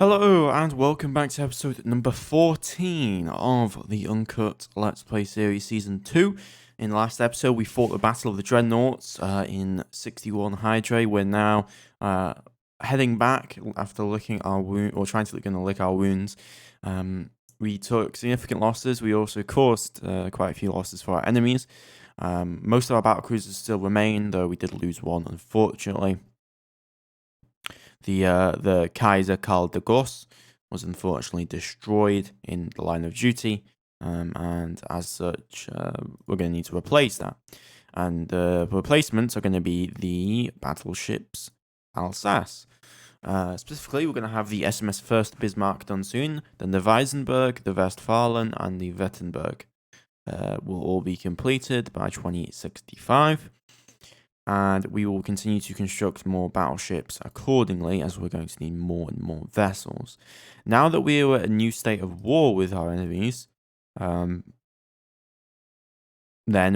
Hello and welcome back to episode number 14 of the Uncut Let's Play series season 2. In the last episode we fought the Battle of the Dreadnoughts in 61 Hydra. We're now heading back after licking our wound, or trying to lick our wounds. We took significant losses. We also caused quite a few losses for our enemies. Most of our battle cruisers still remain, though we did lose one unfortunately. The Kaiser Karl de Goss was unfortunately destroyed in the line of duty, and as such, we're going to need to replace that. And the replacements are going to be the battleships Alsace. Specifically, we're going to have the SMS First Bismarck done soon, then the Weisenberg, the Westfalen, and the Wettenberg will all be completed by 2065. And we will continue to construct more battleships accordingly, as we're going to need more and more vessels. Now that we are at a new state of war with our enemies, then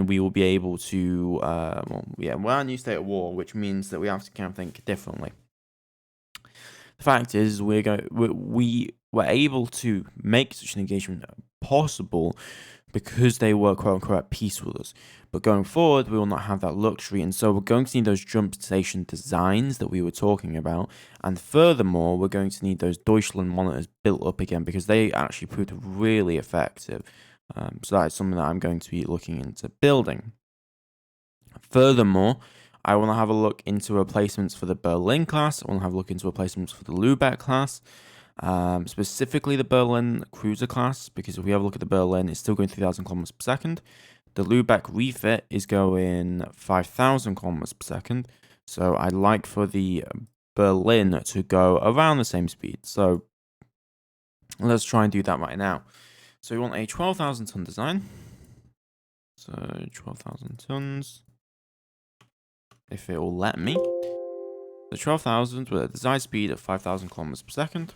we will be able to, we're at a new state of war, which means that we have to kind of think differently. The fact is, we were able to make such an engagement possible because they were quote-unquote at peace with us. But going forward, we will not have that luxury, and so we're going to need those jump station designs that we were talking about, and furthermore, we're going to need those Deutschland monitors built up again, because they actually proved really effective. So that is something that I'm going to be looking into building. Furthermore, I want to have a look into replacements for the Berlin class. I want to have a look into replacements for the Lubeck class. Specifically the Berlin cruiser class, because if we have a look at the Berlin, it's still going 3,000 kilometers per second. The Lubeck refit is going 5,000 kilometers per second. So I'd like for the Berlin to go around the same speed. So let's try and do that right now. So we want a 12,000 ton design. So 12,000 tons, if it will let me. The 12,000 with a design speed of 5,000 kilometers per second.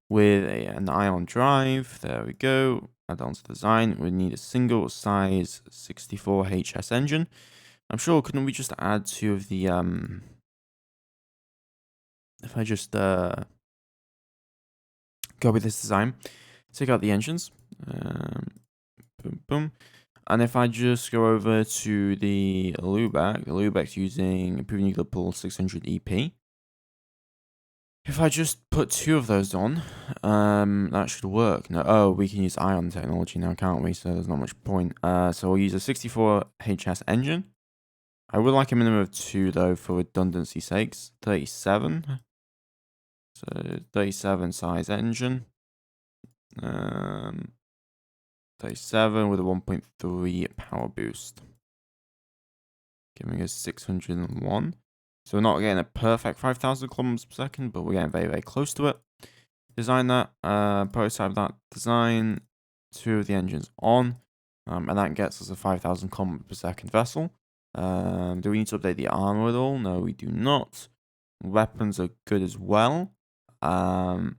With an ion drive, there we go. Add on to the design. We need a single size 64 HS engine. I'm sure, couldn't we just add two of the if I just go with this design, take out the engines, boom boom, and if I just go over to the Lubeck's using proven nuclear pool 600 EP. If I just put two of those on, that should work. No, oh, we can use ion technology now, can't we? So there's not much point. So we'll use a 64 HS engine. I would like a minimum of 2 though, for redundancy sakes. 37. So 37 size engine. 37 with a 1.3 power boost, giving us 601. So we're not getting a perfect 5,000 kilometers per second, but we're getting very, very close to it. Design that, prototype that design, 2 of the engines on, and that gets us a 5,000 kilometers per second vessel. Do we need to update the armor at all? No, we do not. Weapons are good as well. No,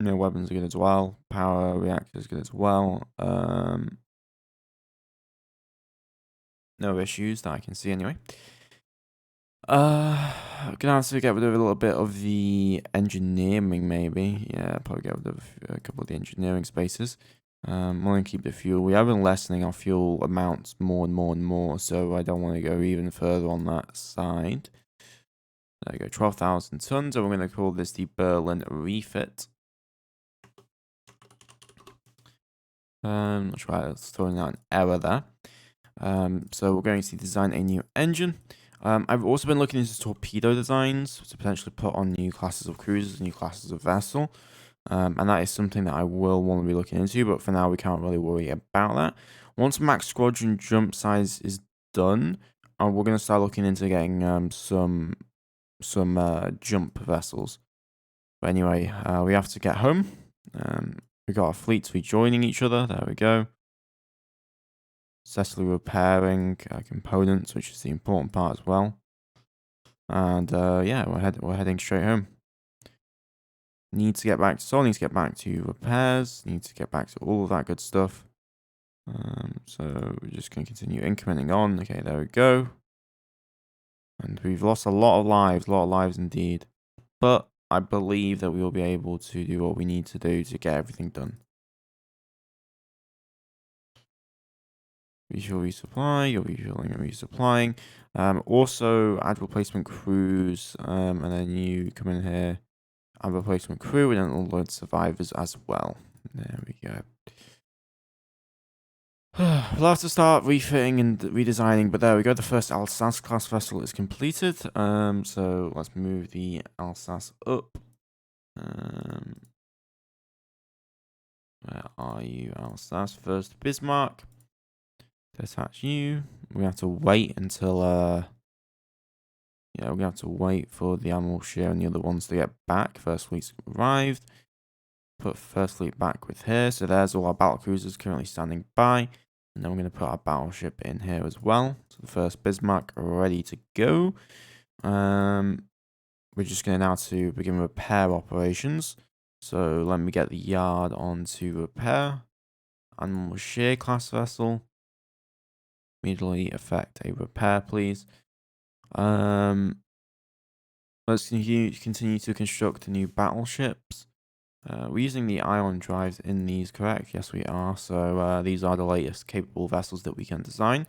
weapons are good as well. Power reactor is good as well. No issues that I can see anyway. I'm gonna have to get rid of a little bit of the engineering, maybe. Yeah, probably get rid of a couple of the engineering spaces. I'm gonna keep the fuel. We have been lessening our fuel amounts more and more and more, so I don't want to go even further on that side. There we go, 12,000 tons, and we're gonna call this the Berlin refit. Not sure, it's throwing out an error there. So we're going to design a new engine. I've also been looking into torpedo designs to potentially put on new classes of cruisers, new classes of vessel. And that is something that I will want to be looking into, but for now we can't really worry about that. Once max squadron jump size is done, we're going to start looking into getting some jump vessels. But anyway, we have to get home. We got our fleets rejoining each other. There we go. Successfully repairing components, which is the important part as well. And yeah, we're heading straight home. Need to get back to repairs. Need to get back to all of that good stuff. So we're just going to continue incrementing on. Okay, there we go. And we've lost a lot of lives indeed. But I believe that we will be able to do what we need to do to get everything done. Visual resupply, you'll be filling and resupplying. Also add replacement crews, and then you come in here, add replacement crew, and then it'll load survivors as well. There we go. We'll have to start refitting and redesigning, but there we go. The first Alsace class vessel is completed. So let's move the Alsace up. Where are you, Alsace? First Bismarck. Detach you. We have to wait until yeah, we have to wait for the Admiral Shear and the other ones to get back. First fleet's arrived. Put first fleet back with here. So there's all our battle cruisers currently standing by. And then we're going to put our battleship in here as well. So the first Bismarck ready to go. We're just going to now to begin repair operations. So let me get the yard on to repair. Admiral Shear class vessel. Immediately effect a repair, please. Let's continue to construct new battleships. We're using the ion drives in these, correct? Yes, we are. So these are the latest capable vessels that we can design.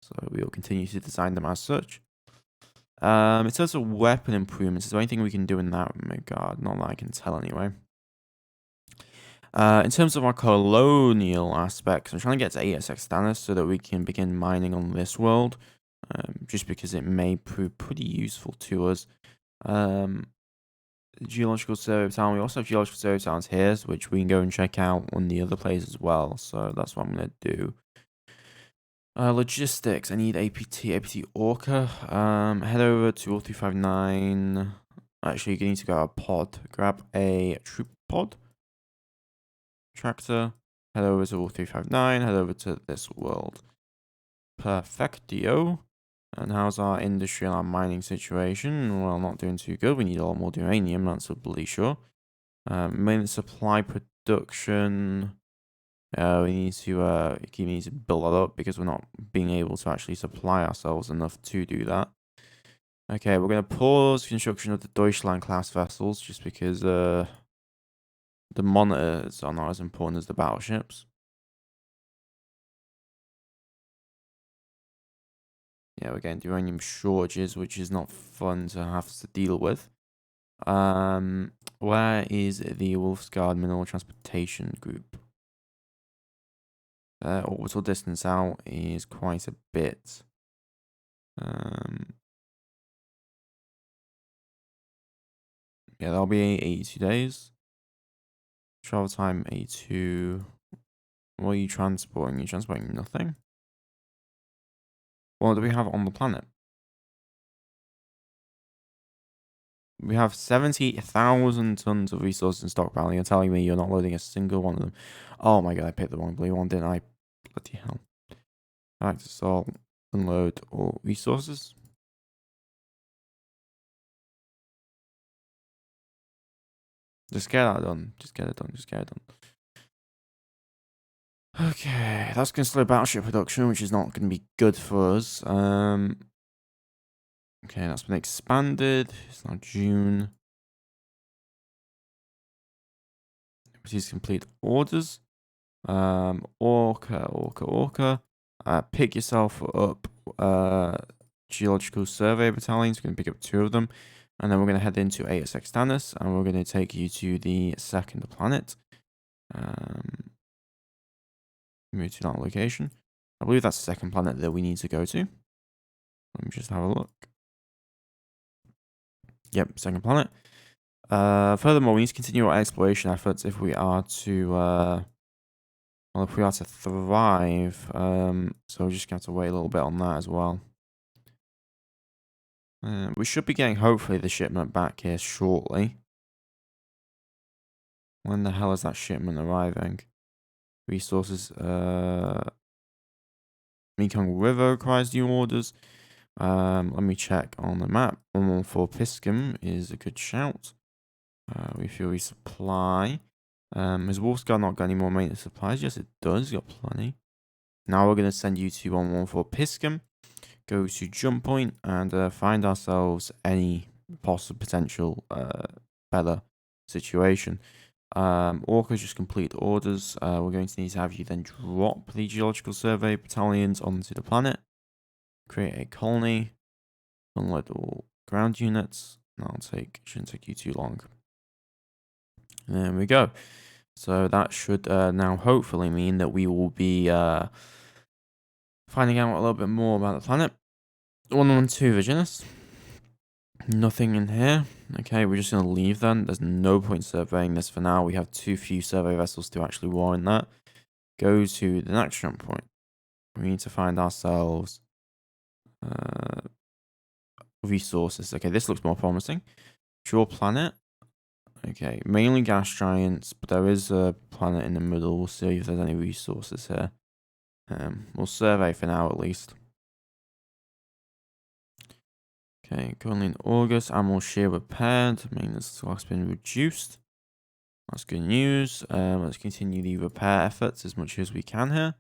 So we will continue to design them as such. In terms of weapon improvements, is there anything we can do in that regard? Not that I can tell anyway. In terms of our colonial aspects, I'm trying to get to ASX status so that we can begin mining on this world. Just because it may prove pretty useful to us. Geological survey town. We also have geological survey towns here, which we can go and check out on the other place as well. So that's what I'm gonna do. Logistics. I need APT Orca. Head over to 0359. Actually, you need to go a pod. Grab a troop pod. Tractor. Head over to 0359. Head over to this world. Perfectio. And how's our industry and our mining situation? Well, not doing too good. We need a lot more uranium, that's doubly sure. Main supply production. We need to build that up because we're not being able to actually supply ourselves enough to do that. Okay, we're going to pause construction of the Deutschland class vessels just because the monitors are not as important as the battleships. Yeah, we're getting uranium shortages, which is not fun to have to deal with. Where is the Wolfsgard Mineral Transportation Group? Orbital distance out is quite a bit. Yeah, that'll be 82 days. Travel time 82. What are you transporting? You're transporting nothing. What do we have on the planet? We have 70,000 tons of resources in stockpile. You're telling me you're not loading a single one of them. Oh my god, I picked the wrong blue one, didn't I? Bloody hell. Back to salt. Unload all resources. Just get that done. Just get it done. Just get it done. Okay, that's going to slow battleship production, which is not going to be good for us. Okay, that's been expanded. It's now June. Please complete orders. Orca. Pick yourself up. Geological survey battalions. We're going to pick up 2 of them. And then we're going to head into ASX Stannis. And we're going to take you to the second planet. Move to that location. I believe that's the second planet that we need to go to. Let me just have a look. Yep, second planet. Furthermore, we need to continue our exploration efforts if we are to thrive. So we're just going to have to wait a little bit on that as well. We should be getting, hopefully, the shipment back here shortly. When the hell is that shipment arriving? Resources, Mekong River requires new orders. Let me check on the map. 114 Piscum is a good shout. Refuel resupply. Has Wolfsguard not got any more maintenance supplies? Yes, it does. It's got plenty. Now we're going to send you to 114 Piscum. Go to jump point and find ourselves any possible potential better situation. Orca's just complete orders. We're going to need to have you then drop the geological survey battalions onto the planet, create a colony, unload all ground units. Shouldn't take you too long. And there we go. So that should now hopefully mean that we will be finding out a little bit more about the planet. 112 Virginis. Nothing in here. Okay, we're just going to leave then. There's no point surveying this for now. We have too few survey vessels to actually warrant that. Go to the next jump point. We need to find ourselves resources. Okay, this looks more promising. Pure planet. Okay, mainly gas giants, but there is a planet in the middle. We'll see if there's any resources here. We'll survey for now at least. Okay, currently in August, ammo shear repaired. Maintenance cost has been reduced. That's good news. Let's continue the repair efforts as much as we can here.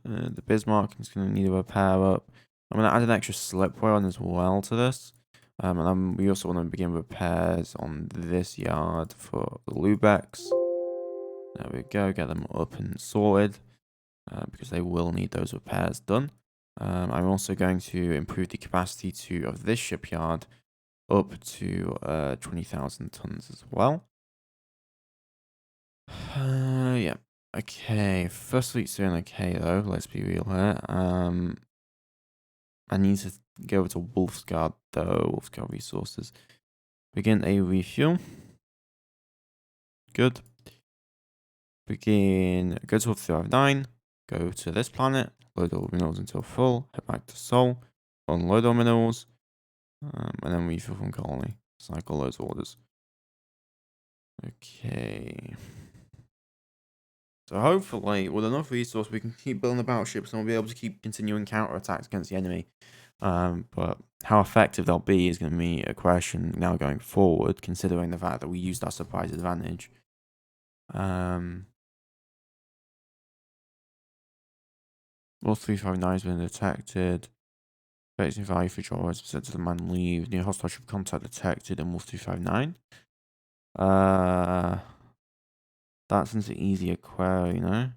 The Bismarck is going to need a repair up. I'm going to add an extra slipway on as well to this. And then we also want to begin repairs on this yard for the Lubecks. There we go, get them up and sorted. Because they will need those repairs done. I'm also going to improve the capacity of this shipyard up to 20,000 tons as well. Yeah. Okay. First fleet's doing okay though. Let's be real here. I need to go over to Wolfsguard though. Wolfsguard resources. Begin a refuel. Good. Begin. Go to 359. Go to this planet. Load all minerals until full. Head back to Sol. Unload all minerals. And then refuel from Colony. Cycle those orders. Okay. So hopefully, with enough resource, we can keep building the battleships and we'll be able to keep continuing counterattacks against the enemy. But how effective they'll be is going to be a question now going forward, considering the fact that we used our surprise advantage. Wolf 359 has been detected. Basic value for Jaws sent to the man leave. New hostile ship contact detected in Wolf 359. That's an easier query, you know?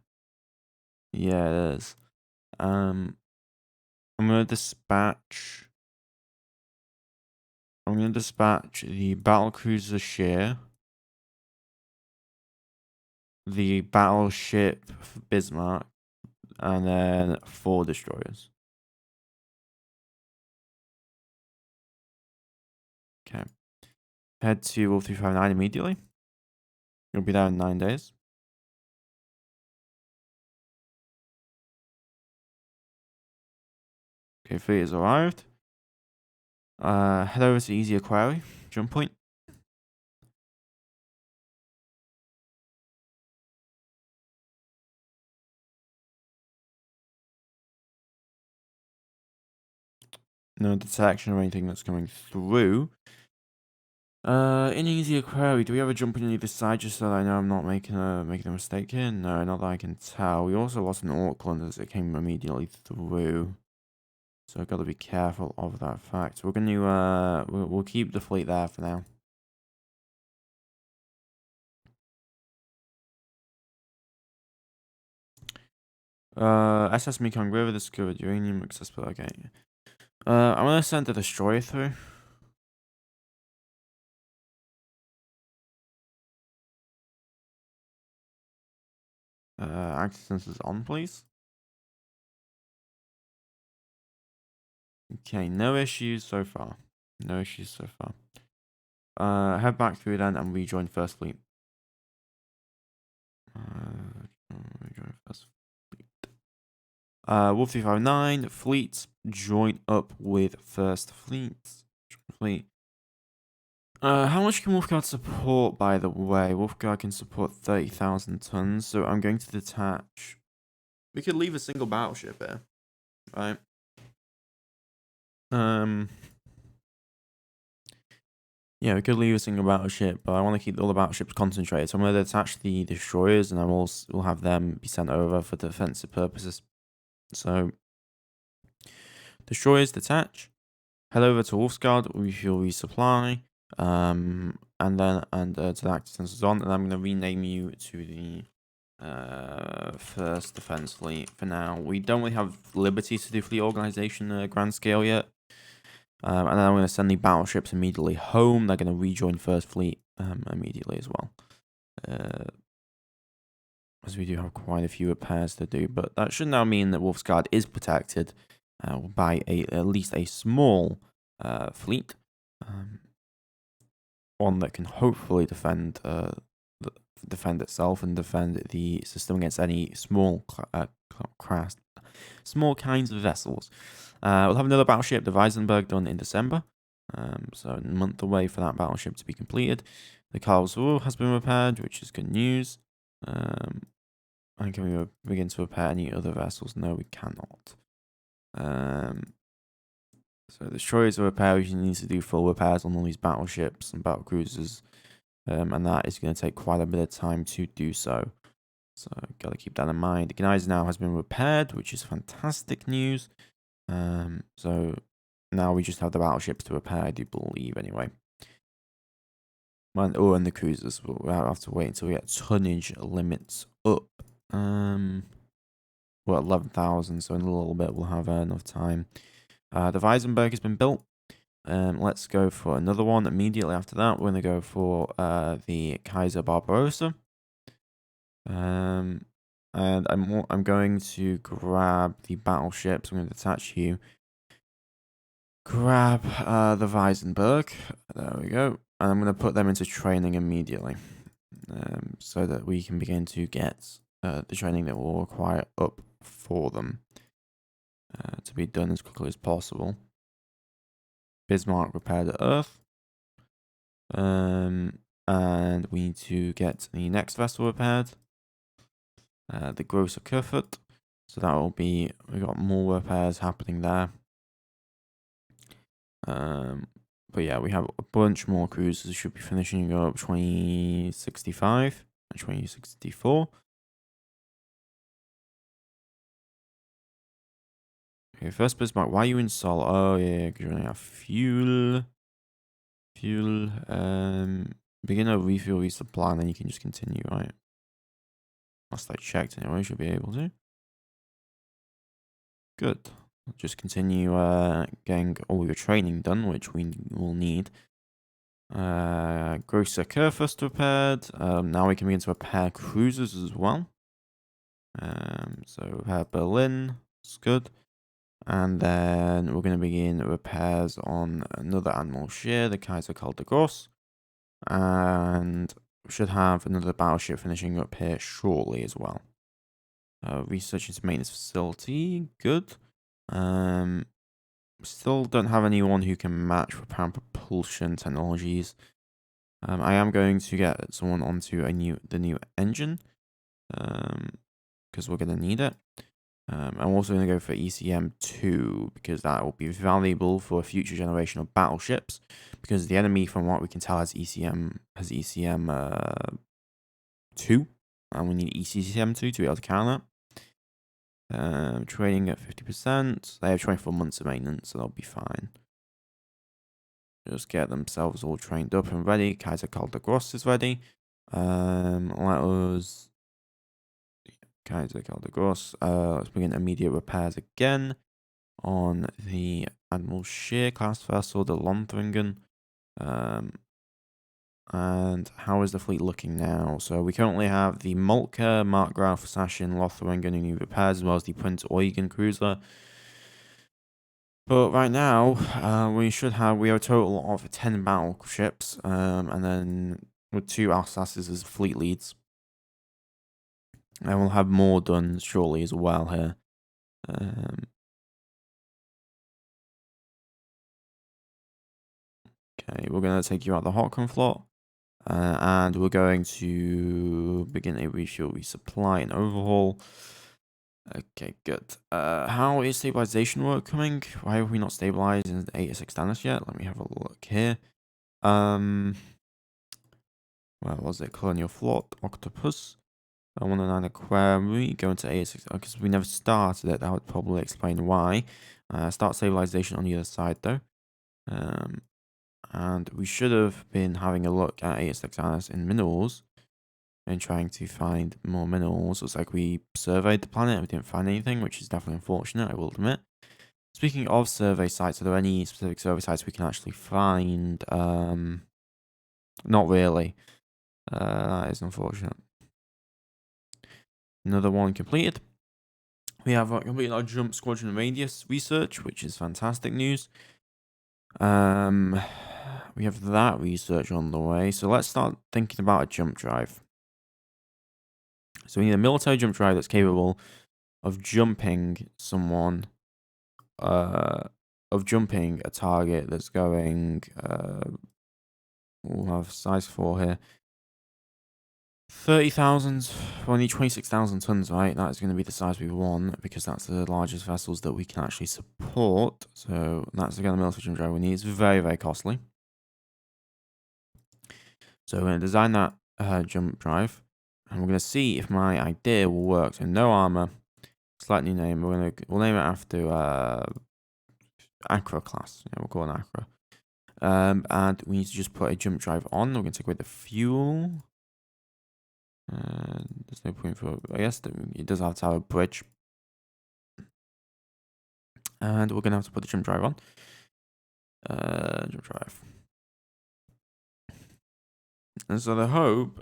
Yeah, it is. I'm gonna dispatch the battlecruiser Shear, the battleship Bismarck, and then 4 destroyers. Okay. Head to Wolf 359 immediately. You'll be there in 9 days. Okay, fleet has arrived. Head over to Easier Quarry, jump point. No detection or anything that's coming through. In Easier Query, do we have a jump on either side just so that I know I'm not making a mistake here? No, not that I can tell. We also lost an Auckland as it came immediately through. So I've got to be careful of that fact. We're going to, we'll keep the fleet there for now. SS Mekong River, discovered uranium accessible, okay. I'm going to send the destroyer through. Active sensors on, please. Okay, no issues so far. No issues so far. Head back through then and rejoin First Fleet. Rejoin First Fleet. Wolf 359, Fleet, join up with First Fleet. How much can Wolfguard support, by the way? Wolfguard can support 30,000 tons, so I'm going to detach. We could leave a single battleship here, right? Yeah, we could leave a single battleship, but I want to keep all the battleships concentrated. So I'm going to detach the destroyers, and we'll have them be sent over for defensive purposes. So, destroyers detach. Head over to Wolfguard, refuel, resupply. And then to the active sensors on, and I'm going to rename you to the first defense fleet for now. We don't really have liberty to do fleet organization grand scale yet. And then I'm going to send the battleships immediately home. They're going to rejoin first fleet immediately as well. As we do have quite a few repairs to do, but that should now mean that Wolfsguard is protected by at least a small fleet. One that can hopefully defend itself and defend the system against any small kinds of vessels. We'll have another battleship, the Weisenberg, done in December. So a month away for that battleship to be completed. The Karlsruhe has been repaired, which is good news. And can we begin to repair any other vessels? No, we cannot. So the destroyers are repaired. We need to do full repairs on all these battleships and battle cruisers. And that is going to take quite a bit of time to do so. So got to keep that in mind. The Gneisenau has been repaired, which is fantastic news. So now we just have the battleships to repair, I do believe, anyway. And the cruisers. We'll have to wait until we get tonnage limits up. Well, 11,000, so in a little bit we'll have enough time. The Weisenberg has been built. Let's go for another one immediately after that. We're going to go for the Kaiser Barbarossa. And I'm going to grab the battleships. I'm going to attach you. Grab the Weisenberg. There we go. And I'm going to put them into training immediately. So that we can begin to get the training that will require up for them to be done as quickly as possible. Bismarck repaired at Earth. And we need to get the next vessel repaired. The Großer Kurfürst. So that will be, we got more repairs happening there. But yeah, we have a bunch more cruisers. Should be finishing up 2065 and 2064. Okay, first Bismarck. Why are you in Sol? Oh yeah, because you only have fuel. Begin a refuel resupply, and then you can just continue, right? Last I checked, anyway, you should be able to. Good. Just continue getting all your training done, which we will need. Großer Kurfürst repaired. Now we can begin to repair cruisers as well. So repair Berlin. It's good. And then we're going to begin repairs on another Admiral Scheer, the Kaiser Karl de Gross. And we should have another battleship finishing up here shortly as well. Research into maintenance facility. Good. Still don't have anyone who can match for power propulsion technologies. I am going to get someone onto the new engine. Because we're going to need it. I'm also going to go for ECM2 because that will be valuable for a future generation of battleships. Because the enemy, from what we can tell, has ECM 2, and we need ECCM2 to be able to counter that. Trading at 50%. They have 24 months of maintenance, so they'll be fine. Just get themselves all trained up and ready. Kaiser Karl de Gross is ready. Let us. Kaiser Karl de Gross. Let's begin immediate repairs again on the Admiral Scheer class vessel, the Lothringen. And how is the fleet looking now? So we currently have the Moltke, Markgraf, Sachsen, Lothringen who need repairs, as well as the Prince Eugen cruiser. But right now, we have a total of 10 battleships, and then with 2 Alsaces as fleet leads. And we'll have more done shortly as well here. Okay, we're going to take you out the Hotconflot. And we're going to begin a refuel, resupply, and overhaul. Okay, good. How is stabilization work coming? Why have we not stabilized in the 86 Stannis yet? Let me have a look here. Where was it? Colonial Flot, Octopus. 109 Aquarium, going to 86, because we never started it. That would probably explain why. Start stabilization on the other side, though. And we should have been having a look at ASXIS in minerals and trying to find more minerals. Looks like we surveyed the planet and we didn't find anything, which is definitely unfortunate, I will admit. Speaking of survey sites, are there any specific survey sites we can actually find? Not really. That is unfortunate. Another one completed. We have completed our jump squadron radius research, which is fantastic news. We have that research on the way. So let's start thinking about a jump drive. So we need a military jump drive that's capable of jumping someone, of jumping a target that's going, we'll have size 4 here. 30,000, we need 26,000 tons, right? That is going to be the size we want because that's the largest vessels that we can actually support. So that's again the military jump drive we need. It's very, very costly. So we're going to design that jump drive and we're going to see if my idea will work. So no armor, slight new name. We'll name it after Acra class. Yeah, we'll call it Acra. And we need to just put a jump drive on. We're going to take away the fuel. There's no point for, I guess it does have to have a bridge. And we're going to have to put the jump drive on. Jump drive. And so the hope,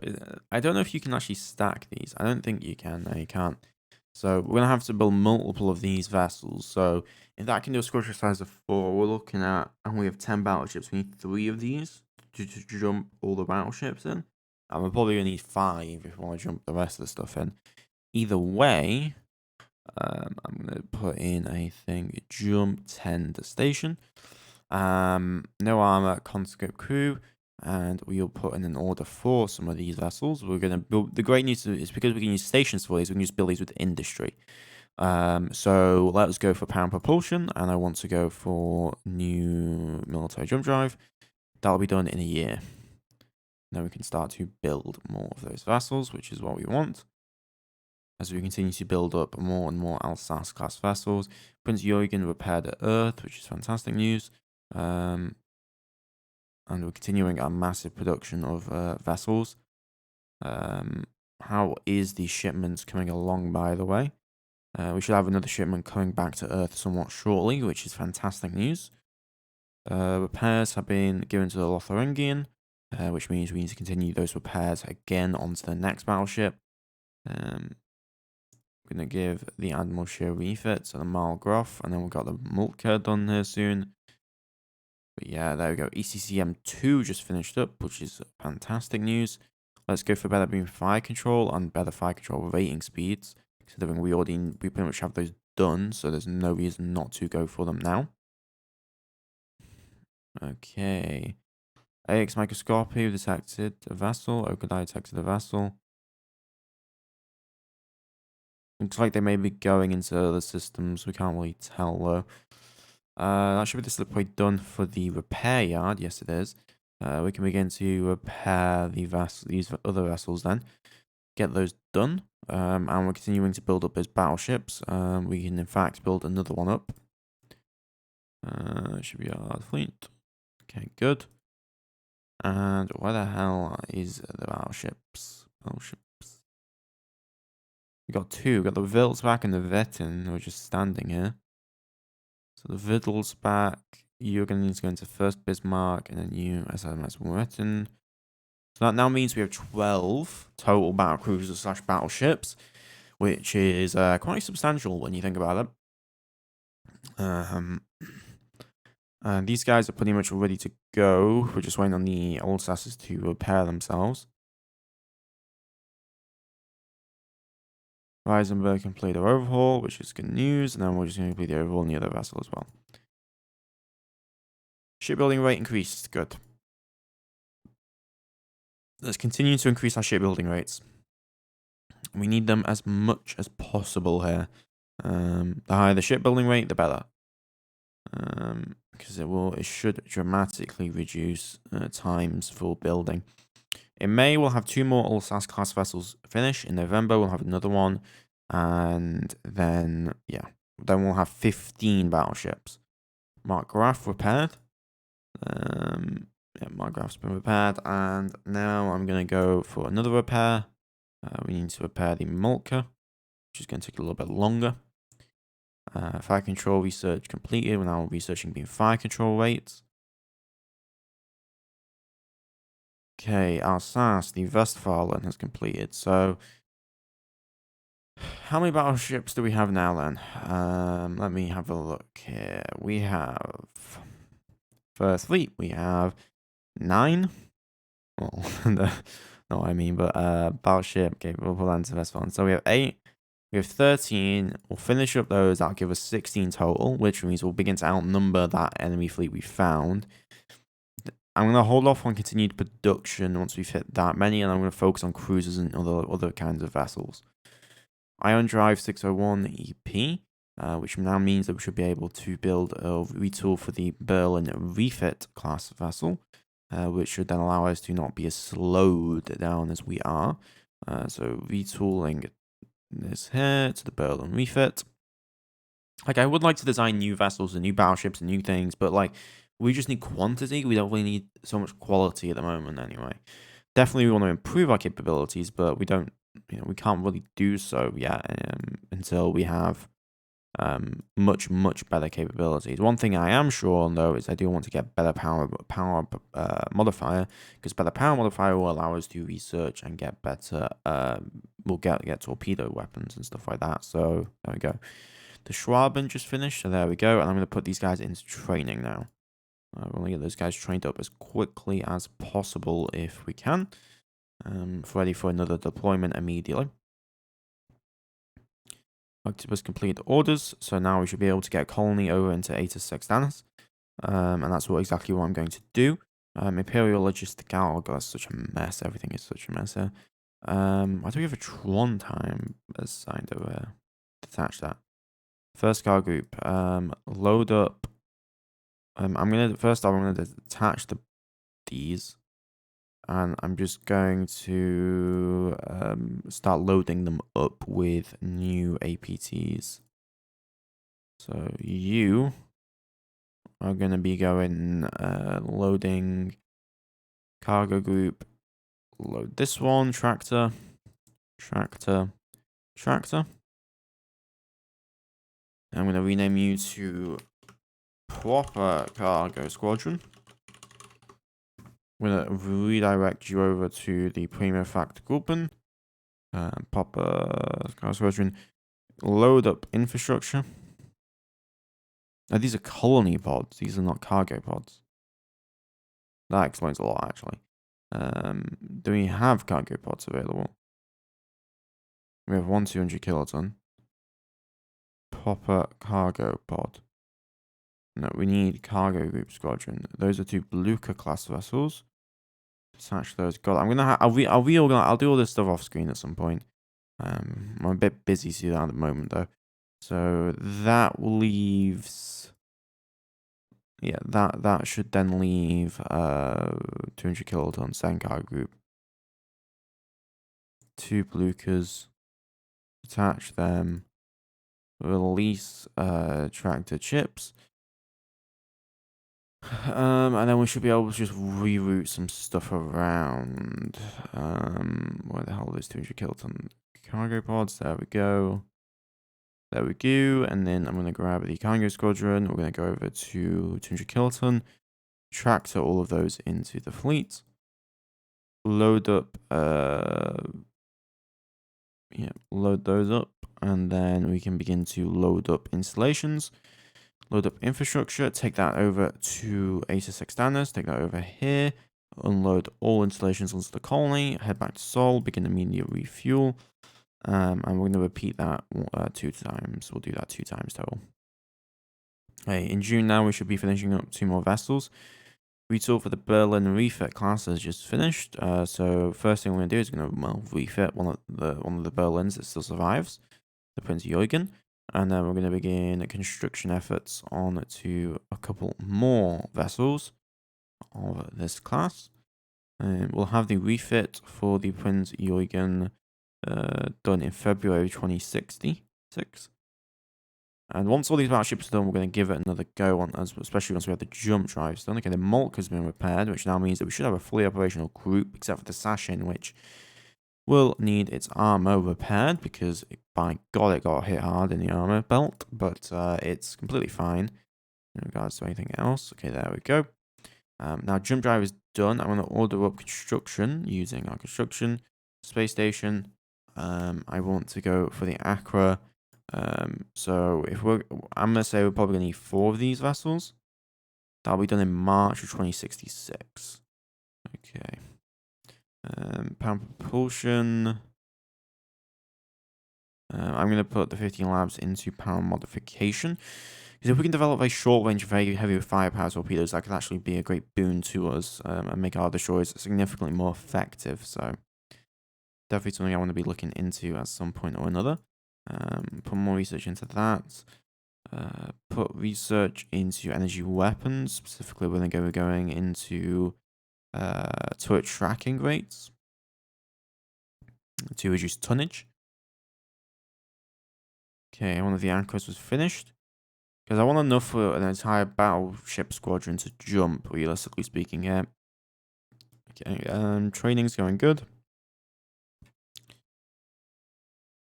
I don't know if you can actually stack these. I don't think you can. No, you can't. So we're going to have to build multiple of these vessels. So if that can do a squadron size of 4, we're looking at, and we have 10 battleships. We need 3 of these to jump all the battleships in. And we're probably going to need 5 if we want to jump the rest of the stuff in. Either way, I'm going to put in a thing, jump 10 to station. No armor, conscript crew. And we'll put in an order for some of these vessels. We're going to build, the great news is because we can use stations for these, we can just build these with industry. So let's go for power and propulsion, and I want to go for new military jump drive. That'll be done in a year. Then we can start to build more of those vessels, which is what we want. As we continue to build up more and more Alsace class vessels. Prince Eugen repaired at Earth, which is fantastic news. And we're continuing our massive production of vessels. How is the shipments coming along, by the way? We should have another shipment coming back to Earth somewhat shortly, which is fantastic news. Repairs have been given to the Lotharingian, which means we need to continue those repairs again onto the next battleship. We're going to give the Admiral Shear refits and the Malgroff, and then we've got the Mulker done here soon. But yeah, there we go. ECCM2 just finished up, which is fantastic news. Let's go for better beam fire control and better fire control rating speeds. Considering we pretty much have those done, so there's no reason not to go for them now. Okay. AX microscopy detected a vessel. Okodai detected a vessel. Looks like they may be going into other systems. We can't really tell though. That should be the slip point done for the repair yard. Yes, it is. We can begin to repair these other vessels then. Get those done. And we're continuing to build up those battleships. We can in fact build another one up. Should be our fleet. Okay, good. And where the hell is the battleships? We got 2. We got the Wilsbach and the Wetten, who are just standing here. So the Wittelsbach, you're going to need to go into first Bismarck, and then you SMS Wetten. So that now means we have 12 total battle cruisers / battleships, which is quite substantial when you think about it. These guys are pretty much ready to go. We're just waiting on the old sasses to repair themselves. Reisenberg complete their overhaul, which is good news, and then we're just going to complete the overhaul on the other vessel as well. Shipbuilding rate increased. Good. Let's continue to increase our shipbuilding rates. We need them as much as possible here. The higher the shipbuilding rate, the better. Because it should dramatically reduce times for building. In May, we'll have 2 more Alsace class vessels finish. In November, we'll have another one. And then, yeah. Then we'll have 15 battleships. Mark Graf repaired. Yeah, my graph's been repaired, and now I'm going to go for another repair. We need to repair the Moltke, which is going to take a little bit longer. Fire control research completed. We're now researching the fire control rates. Okay, Alsace, the Westfalen has completed. So, how many battleships do we have now then? Let me have a look here. We have, first fleet, we have 9. Well, not what I mean, but battleship capable of land to Westfalen. So we have 8. We have 13. We'll finish up those. That'll give us 16 total, which means we'll begin to outnumber that enemy fleet we found. I'm going to hold off on continued production once we've hit that many, and I'm going to focus on cruisers and other kinds of vessels. Ion Drive 601 EP, which now means that we should be able to build a retool for the Berlin refit class vessel, which should then allow us to not be as slowed down as we are. So retooling this here to the Berlin refit. Like, I would like to design new vessels and new battleships and new things, but like, we just need quantity. We don't really need so much quality at the moment anyway. Definitely we want to improve our capabilities, but we don't, we can't really do so yet until we have much better capabilities. One thing I am sure on though is I do want to get better power modifier, because better power modifier will allow us to research and get better we'll get torpedo weapons and stuff like that. So there we go. The Schwaben just finished, so there we go. And I'm going to put these guys into training now. I want to get those guys trained up as quickly as possible if we can. Ready for another deployment immediately. Octopus completed orders, so now we should be able to get a colony over into Eta Sextanis. And that's exactly what I'm going to do. Imperial Logistical, oh god, that's such a mess. Everything is such a mess here. Why do we have a Tron time assigned over here? Detach that. First car group, load up. I'm gonna detach these, and I'm just going to start loading them up with new APTs. So you are gonna be going loading cargo group. Load this one, tractor. I'm going to rename you to Proper Cargo Squadron. I'm going to redirect you over to the Prima Fact Gruppen. Proper Cargo Squadron. Load up infrastructure. Now, these are colony pods. These are not cargo pods. That explains a lot, actually. Do we have cargo pods available? We have 200 kiloton. Proper cargo pod. No, we need cargo group squadron. Those are 2 Blucher class vessels. Attach those. God, I'm gonna. I'll reorganize. I'll do all this stuff off screen at some point. I'm a bit busy to do that at the moment though. So that leaves. Yeah, that should then leave 200 kiloton Senkar group. 2 Bluchers. Attach them. Release tractor chips. And then we should be able to just reroute some stuff around. Where the hell are those 200 kiloton cargo pods? There we go. There we go. And then I'm going to grab the cargo squadron. We're going to go over to 200 kiloton. Tractor all of those into the fleet. Load up. Load those up. And then we can begin to load up installations. Load up infrastructure, take that over to Eta Sextanis, take that over here, unload all installations onto the colony, head back to Seoul, begin immediate refuel, and we're going to repeat that 2 times. We'll do that 2 times total. Okay, in June now we should be finishing up 2 more vessels. Retool for the Berlin refit class has just finished. So first thing we're going to do is going to refit one of the Berlins that still survives, the Prince Eugen. And then we're going to begin construction efforts on to a couple more vessels of this class. And we'll have the refit for the Prince Eugen done in February 2066. And once all these battleships are done, we're going to give it another go on, especially once we have the jump drives done. Okay, the Mulk has been repaired, which now means that we should have a fully operational group, except for the Sashin, which will need its armor repaired because, by God, it got hit hard in the armor belt, but it's completely fine in regards to anything else. Okay, there we go. Now, jump drive is done. I'm going to order up construction using our construction space station. I want to go for the Accra. So I'm going to say we're probably going to need 4 of these vessels. That'll be done in March of 2066. Okay. Power propulsion. I'm going to put the 15 labs into power modification. Because if we can develop a short-range, very heavy firepower torpedoes, that could actually be a great boon to us and make our destroyers significantly more effective. So, definitely something I want to be looking into at some point or another. Put more research into that. Put research into energy weapons. Specifically, we're going into turret tracking rates to reduce tonnage. Okay, one of the anchors was finished. Because I want enough for an entire battleship squadron to jump, realistically speaking, here. Okay, training's going good.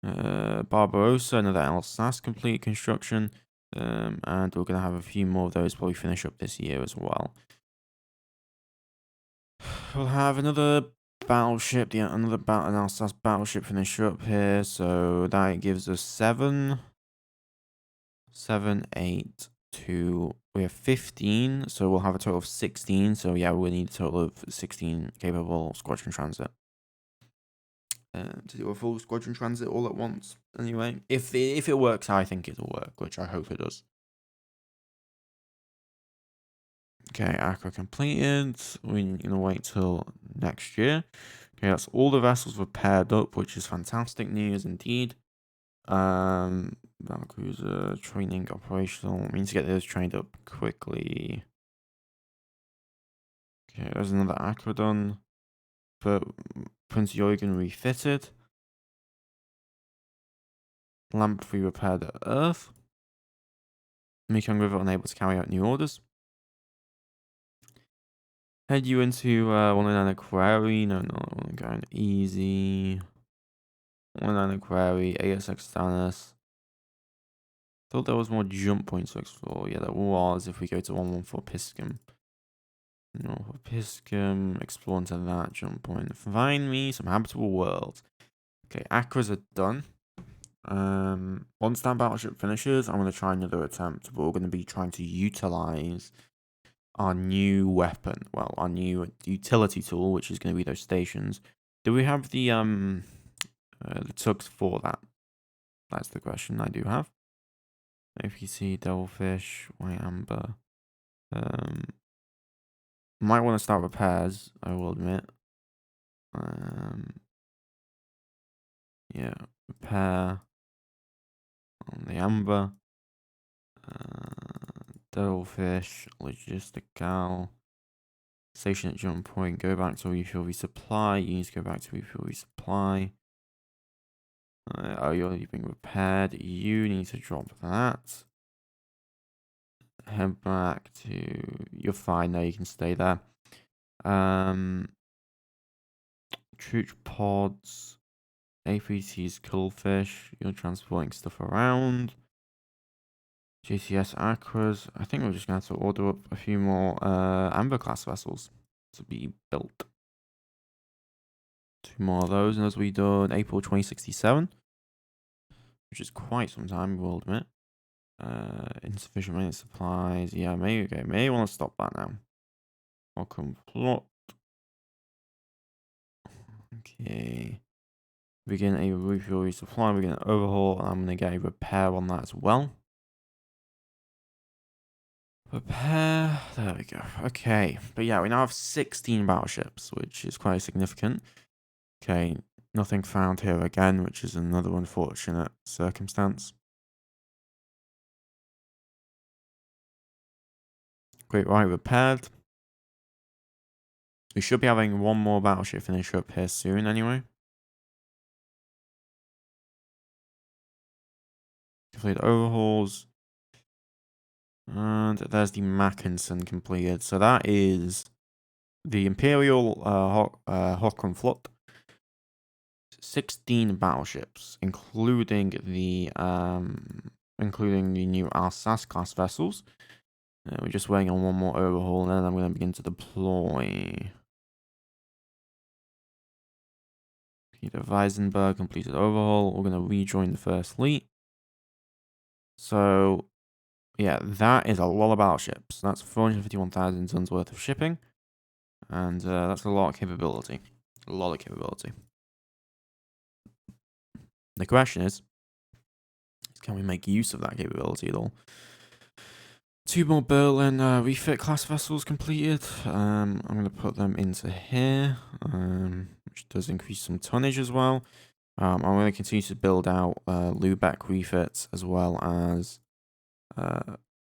Barbarossa, another Alsace complete construction. And we're going to have a few more of those probably finish up this year as well. We'll have another battleship, an Alsace battleship finish up here. So that gives us 7, 8, 2. We have 15, so we'll have a total of 16. So yeah, we'll need a total of 16 capable squadron transit. To do a full squadron transit all at once. Anyway, if it works, I think it'll work, which I hope it does. Okay, Accra completed. We're gonna wait till next year. Okay, that's all the vessels were paired up, which is fantastic news indeed. Battle cruiser training operational. We need to get those trained up quickly. Okay, there's another Accra done. But Prince Eugen refitted. Lamp 3 repaired at Earth. Mekong River unable to carry out new orders. Head you into 109 Aquari. No, I'm going easy. 109 Aquari, ASX Stannis. Thought there was more jump points to explore. Yeah, there was if we go to 114 Piscum. No, for Piscum, explore into that jump point. Find me some habitable worlds. Okay, Accras are done. Once that battleship finishes, I'm going to try another attempt, but we're going to be trying to utilize our new weapon. Well, our new utility tool, which is going to be those stations. Do we have the tugs for that? That's the question I do have. APC, Devilfish, White Amber. Might want to start repairs, I will admit. Yeah, repair on the Amber. Devilfish, logistical. Station at jump point, go back to refuel resupply. You need to go back to refuel resupply. Oh, you're already being repaired. You need to drop that. Head back to... You're fine now, you can stay there. Troop pods. APC's Cullfish. You're transporting stuff around. JCS Accras. I think we're just going to have to order up a few more Amber class vessels to be built. 2 more of those, and as we done April 2067, which is quite some time, we'll admit. Insufficient maintenance supplies. Yeah, may want to stop that now. Welcome plot. Okay. Begin a refuel resupply. We're going to overhaul, and I'm going to get a repair on that as well. Repair. There we go. Okay. But yeah, we now have 16 battleships, which is quite significant. Okay. Nothing found here again, which is another unfortunate circumstance. Great White repaired. We should be having one more battleship finish up here soon anyway. Complete overhauls. And there's the Mackinson completed. So that is the Imperial Hawken Fleet. 16 battleships, including the new Alsace class vessels. We're just waiting on one more overhaul, and then I'm going to begin to deploy. Peter Weisenberg completed overhaul. We're going to rejoin the First Fleet. So, yeah, that is a lot of battleships. That's 451,000 tons worth of shipping, and that's a lot of capability. A lot of capability. The question is, can we make use of that capability at all? 2 more Berlin refit class vessels completed. I'm going to put them into here, which does increase some tonnage as well. I'm going to continue to build out Lubeck refits as well as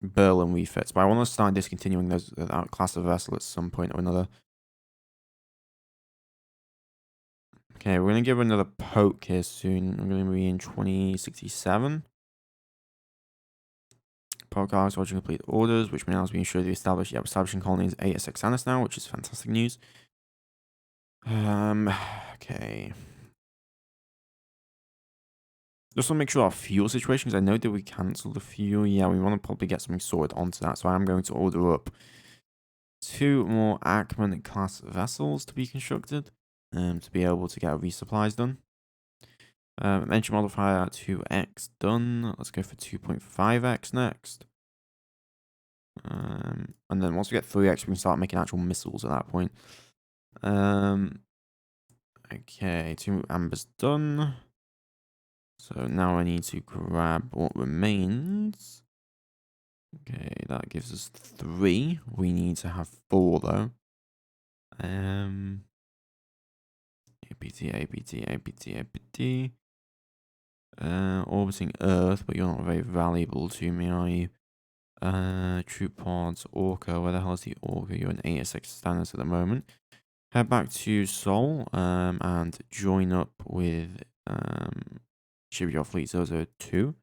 Berlin refits, but I want to start discontinuing that class of vessel at some point or another. Okay, we're going to give her another poke here soon. I'm going to be in 2067. Podcast watching complete orders, which allows me to show the establishing colonies 8 at Sexanus now, which is fantastic news. Okay. Just want to make sure our fuel situation, because I know that we cancelled the fuel. Yeah, we want to probably get something sorted onto that, so I am going to order up 2 more Ackman class vessels to be constructed, to be able to get resupplies done. Engine modifier 2x done. Let's go for 2.5x next. And then once we get 3x, we can start making actual missiles at that point. Okay, 2 ambers done. So now I need to grab what remains. Okay, that gives us 3. We need to have 4 though. APT. Orbiting Earth, but you're not very valuable to me, are you? Troop pods, Orca. Where the hell is the Orca? You're an ASX standards at the moment. Head back to Seoul, and join up with Shipyard Fleet 002.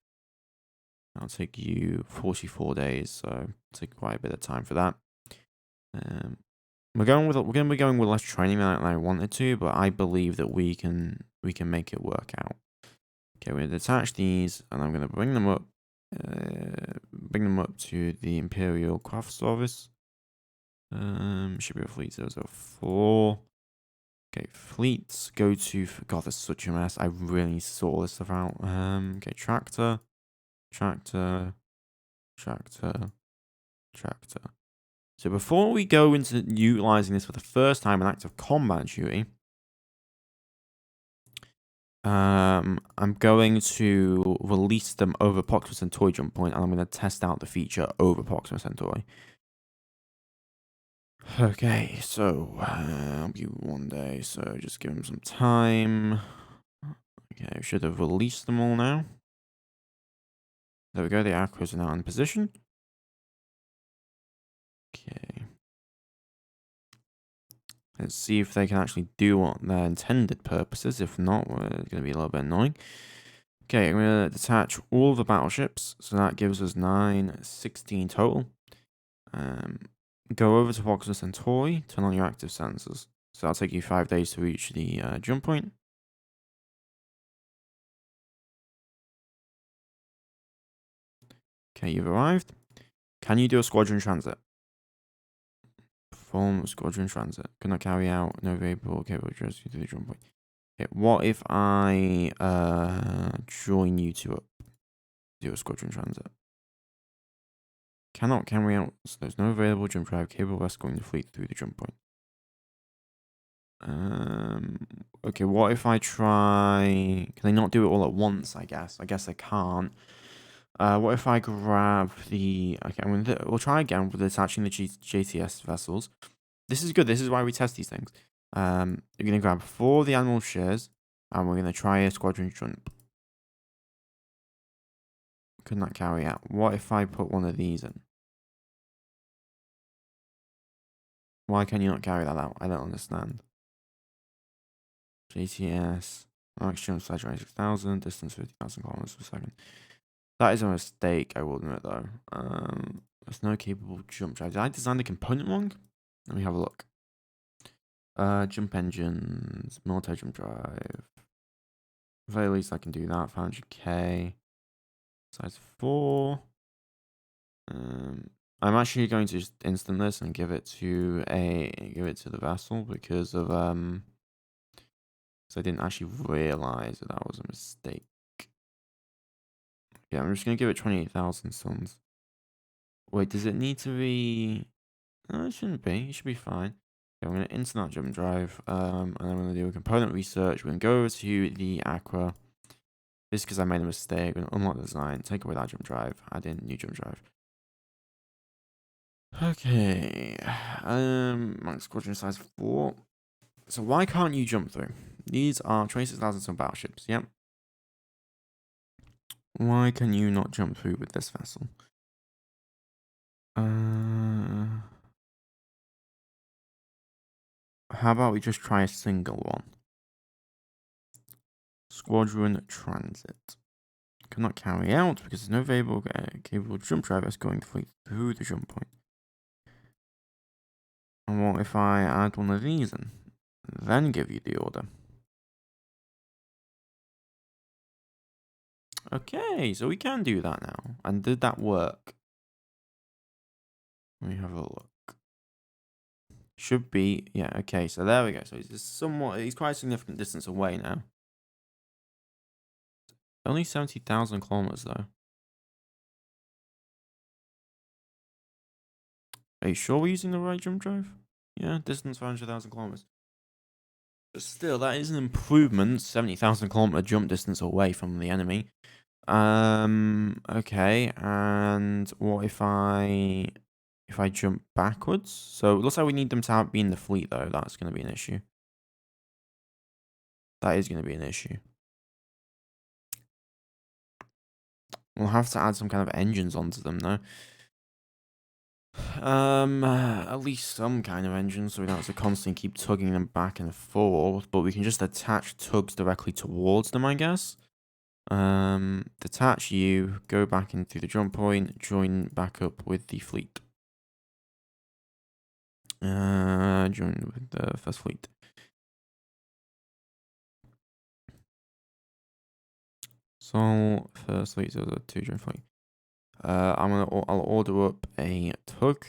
That'll take you 44 days, so it'll take quite a bit of time for that. We're going to be going with less training than I wanted to, but I believe that we can make it work out. Okay, we're going to detach these, and I'm going to bring them up to the Imperial Craft Service. Shipyard Fleet 004. Okay, fleets go to. God, that's such a mess. I really need to sort all this stuff out. Okay, tractor. So before we go into utilizing this for the first time in active combat duty, I'm going to release them over Proxima Centauri jump point, and I'm going to test out the feature over Proxima Centauri. Okay, so I'll be 1 day, so just give them some time. Okay, I should have released them all now. There we go, the acros are now in position. Okay. Let's see if they can actually do what their intended purposes. If not, we're going to be a little bit annoying. Okay, I'm going to detach all the battleships. So that gives us 16 total. Go over to Proxima Centauri, turn on your active sensors. So that'll take you 5 days to reach the jump point. Okay, you've arrived. Can you do a squadron transit? Perform squadron transit. Cannot carry out. No vapor. Okay, we'll just do the jump point. Okay, what if I join you two up? Do a squadron transit. Cannot carry out. So there's no available jump drive capable of escorting the fleet through the jump point. Okay, what if I try? Can they not do it all at once? I guess they can't. What if I grab the? Okay, we'll try again with attaching the JTS vessels. This is good. This is why we test these things. You're gonna grab 4 of the animal shares, and we're gonna try a squadron jump. Could not carry out. What if I put one of these in? Why can you not carry that out? I don't understand. JTS. Max jump size 26,000. Distance 50,000 kilometers per second. That is a mistake, I will admit though. There's no capable jump drive. Did I design the component wrong? Let me have a look. Jump engines, military jump drive. At very least I can do that. 500k. Size 4. I'm actually going to just instant this and give it to the vessel because of so I didn't actually realize that was a mistake. Yeah, I'm just gonna give it 28,000 suns. Wait, does it need to be? No, it shouldn't be. It should be fine. Okay, I'm gonna instant jump drive. And I'm gonna do a component research. We're gonna go over to the Aqua. This is because I made a mistake. We're gonna unlock the design, take away that jump drive, add in new jump drive. Okay. Max squadron size 4. So why can't you jump through? These are 26,000 ton battleships. Yep. Why can you not jump through with this vessel? How about we just try a single one? Squadron transit. Cannot carry out because there's no capable jump drive that's going through the jump point. And what if I add one of these in? Then give you the order. Okay, so we can do that now. And did that work? Let me have a look. Should be, yeah, okay, so there we go. So he's quite a significant distance away now. Only 70,000 kilometers though. Are you sure we're using the right jump drive? Yeah, distance 500,000 kilometers. But still, that is an improvement. 70,000 kilometer jump distance away from the enemy. Okay, and what if I jump backwards? So it looks like we need them to be in the fleet though. That's going to be an issue. That is going to be an issue. We'll have to add some kind of engines onto them though. At least some kind of engine, so we don't have to constantly keep tugging them back and forth. But we can just attach tugs directly towards them, I guess. Detach you, go back into the jump point, join back up with the fleet. Join with the first fleet. So first fleet, so the 2 join fleet. I'll order up a tug.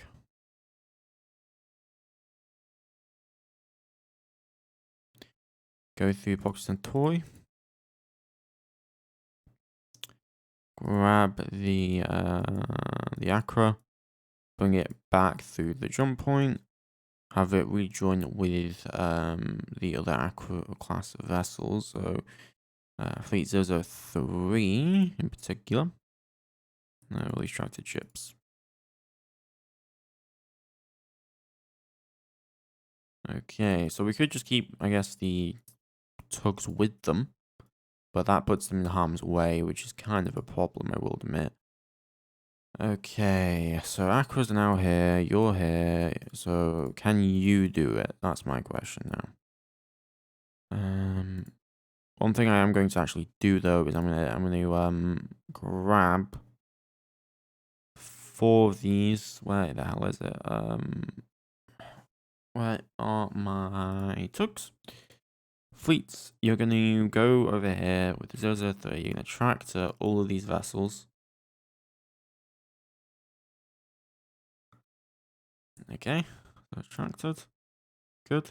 Go through Box Centauri. Grab the Accra, bring it back through the jump point, have it rejoin with the other Accra class vessels. So Fleet 003 in particular. No, all these tractor ships. Okay, so we could just keep, I guess, the tugs with them, but that puts them in harm's way, which is kind of a problem, I will admit. Okay, so Aqua's now here, you're here, so can you do it? That's my question now. One thing I am going to actually do though is I'm gonna grab 4 of these. Where the hell is it? Where are my tugs? Fleets. You're gonna go over here with the 003. You're gonna tractor all of these vessels. Okay, so tractored. Good.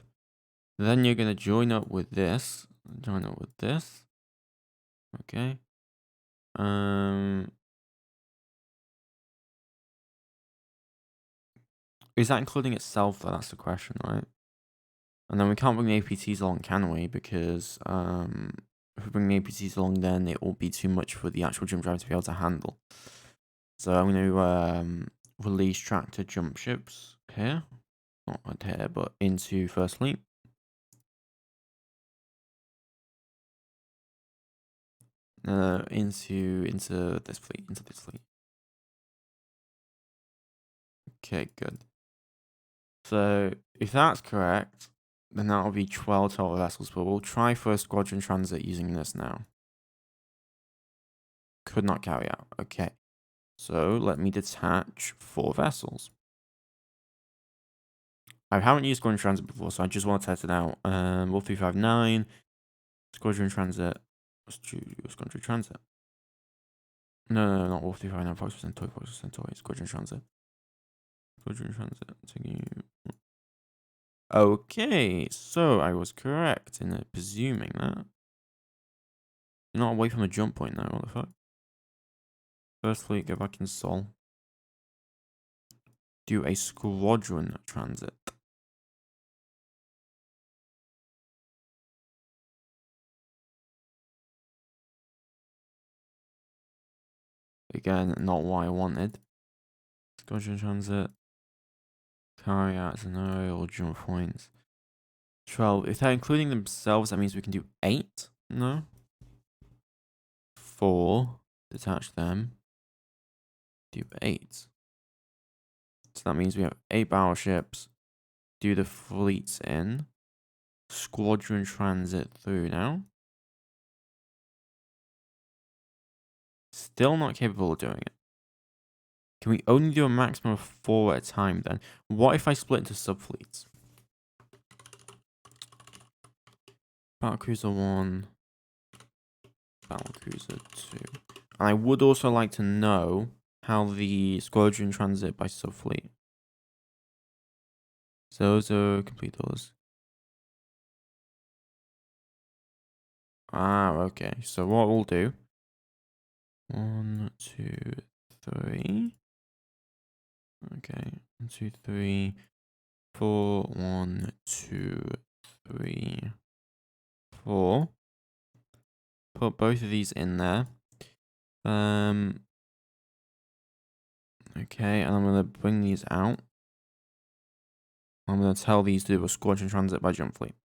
Then you're gonna join up with this. Join up with this. Okay. Is that including itself though? That's the question, right? And then we can't bring the APTs along, can we? Because if we bring the APTs along, then it will be too much for the actual jump drive to be able to handle. So I'm going to release tractor jump ships here. Not right here, but into first fleet. Into this fleet. Okay, good. So if that's correct, then that'll be 12 total vessels, but we'll try for a squadron transit using this now. Could not carry out. Okay. So let me detach 4 vessels. I haven't used Squadron Transit before, so I just want to test it out. Wolf 359, Squadron Transit. Let's do Squadron Transit. No, not Wolf 359, Proxima Centauri, Squadron Transit. Squadron Transit. Okay, so I was correct in presuming that. You're not away from the jump point now, what the fuck? First fleet, go back in Sol. Do a Squadron Transit. Again, not what I wanted. Squadron Transit. Carry out scenario or jump points. 12. If they're including themselves, that means we can do 8. No. 4. Detach them. Do 8. So that means we have 8 battleships. Do the fleets in. Squadron transit through now. Still not capable of doing it. Can we only do a maximum of 4 at a time then? What if I split into subfleets? Battlecruiser 1. Battlecruiser 2. And I would also like to know how the squadron transit by subfleet. So complete those. Okay. So what we'll do. 1, 2, 3. Okay. 1, 2, 3, 4. 1, 2, 3, 4. Put both of these in there. Okay, and I'm gonna bring these out. I'm gonna tell these to do a squadron transit by jump fleet.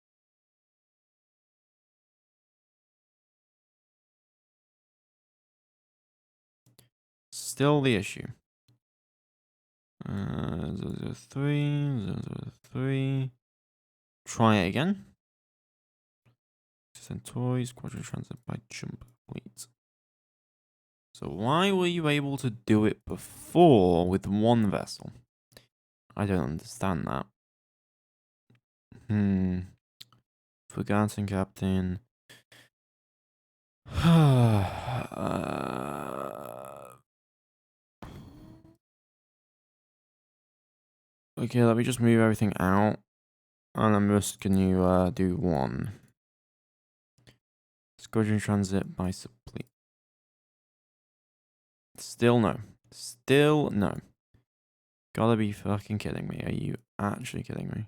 Still the issue. 003, 003. Try it again. Centauri, squadron transit by jump fleet. So why were you able to do it before with 1 vessel? I don't understand that. Forgotten captain. Okay, let me just move everything out. And I'm just gonna do 1. Squadron transit by subfleet. Still no. Still no. Gotta be fucking kidding me. Are you actually kidding me?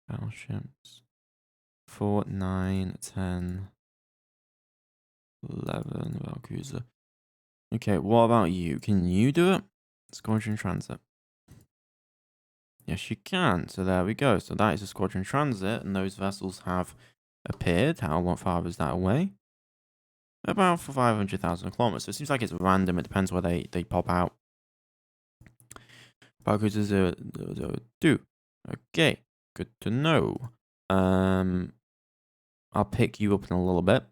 Battleships. 4, 9, 10, 11, Valcruiser. Okay, what about you? Can you do it? Squadron transit. Yes, you can. So there we go. So that is a squadron transit, and those vessels have appeared. How far is that away? About for 500,000 kilometers. So it seems like it's random. It depends where they pop out. Valcruiser 002. Okay, good to know. I'll pick you up in a little bit.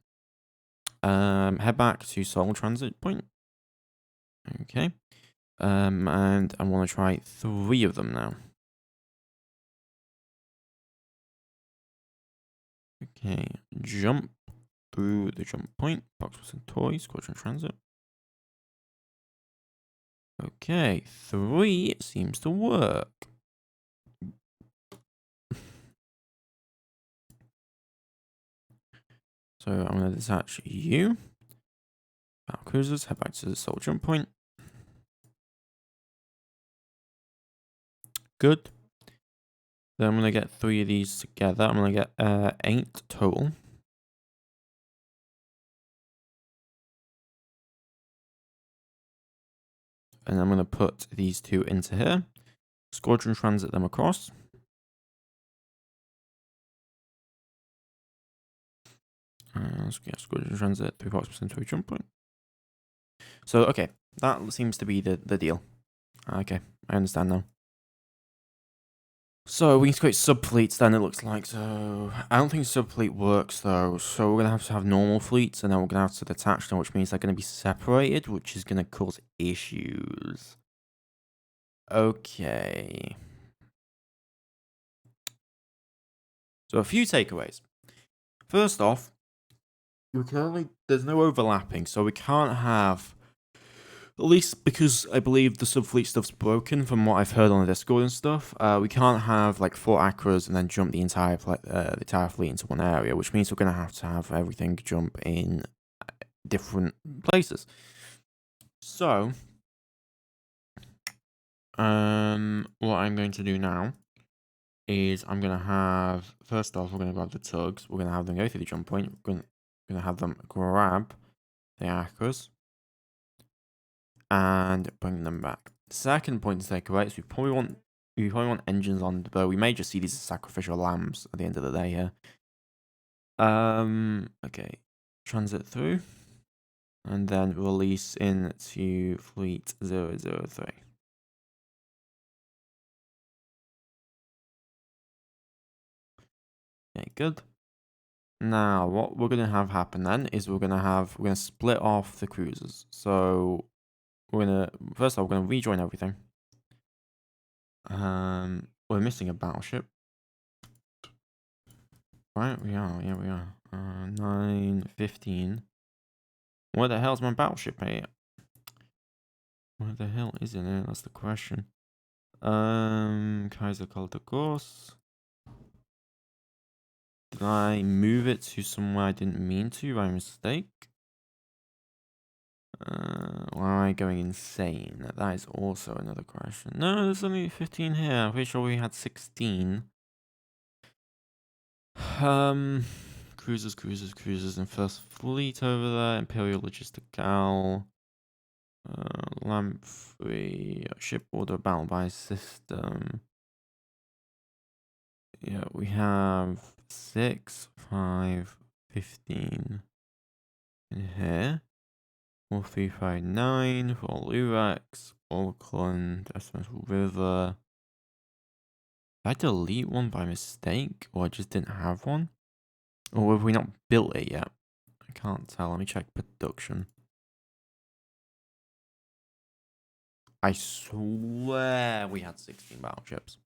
Head back to Sol transit point. Okay. And I want to try 3 of them now. Okay, jump through the jump point. Box with some toys, squadron transit. Okay, 3 seems to work. So I'm going to detach you. Battle cruisers, head back to the Sol jump point. Good. Then I'm going to get 3 of these together. I'm going to get 8 total. And I'm going to put these 2 into here. Squadron transit them across. Yeah, squadron transit 3% to a jump point. So, okay, that seems to be the deal. Okay, I understand now. So we need to create subfleets then, it looks like. So I don't think subfleet works though. So we're going to have normal fleets and then we're going to have to detach them, which means they're going to be separated, which is going to cause issues. Okay. So a few takeaways. First off, there's no overlapping, so we can't have, at least because I believe the subfleet stuff's broken from what I've heard on the Discord and stuff, we can't have like 4 Acras and then jump the entire fleet into one area, which means we're going to have everything jump in different places. So, what I'm going to do now is I'm going to have, first off, we're going to grab the tugs, we're going to have them go through the jump point, we're going to have them grab the Acras and bring them back. Second point to take away is we probably want engines on, but we may just see these as sacrificial lambs at the end of the day here. Okay, transit through, and then release into fleet 003. Okay, good. Now, what we're gonna have happen then is we're gonna split off the cruisers. So first of all, we're gonna rejoin everything. We're missing a battleship. Right, we are. Yeah, we are. 9:15. Where the hell's my battleship, mate? Where the hell is it? That's the question. Kaiser called the course. Did I move it to somewhere I didn't mean to by mistake? Why am I going insane? That is also another question. No, there's only 15 here. I'm pretty sure we had 16. Cruisers, and first fleet over there. Imperial Logistical. Lamp 3. Ship order battle by system. Yeah, we have 6, 5, 15 in here. 4, 3, 5, 9 for Lurex, Auckland, SMS River. Did I delete one by mistake, or I just didn't have one? Or have we not built it yet? I can't tell. Let me check production. I swear we had 16 battleships.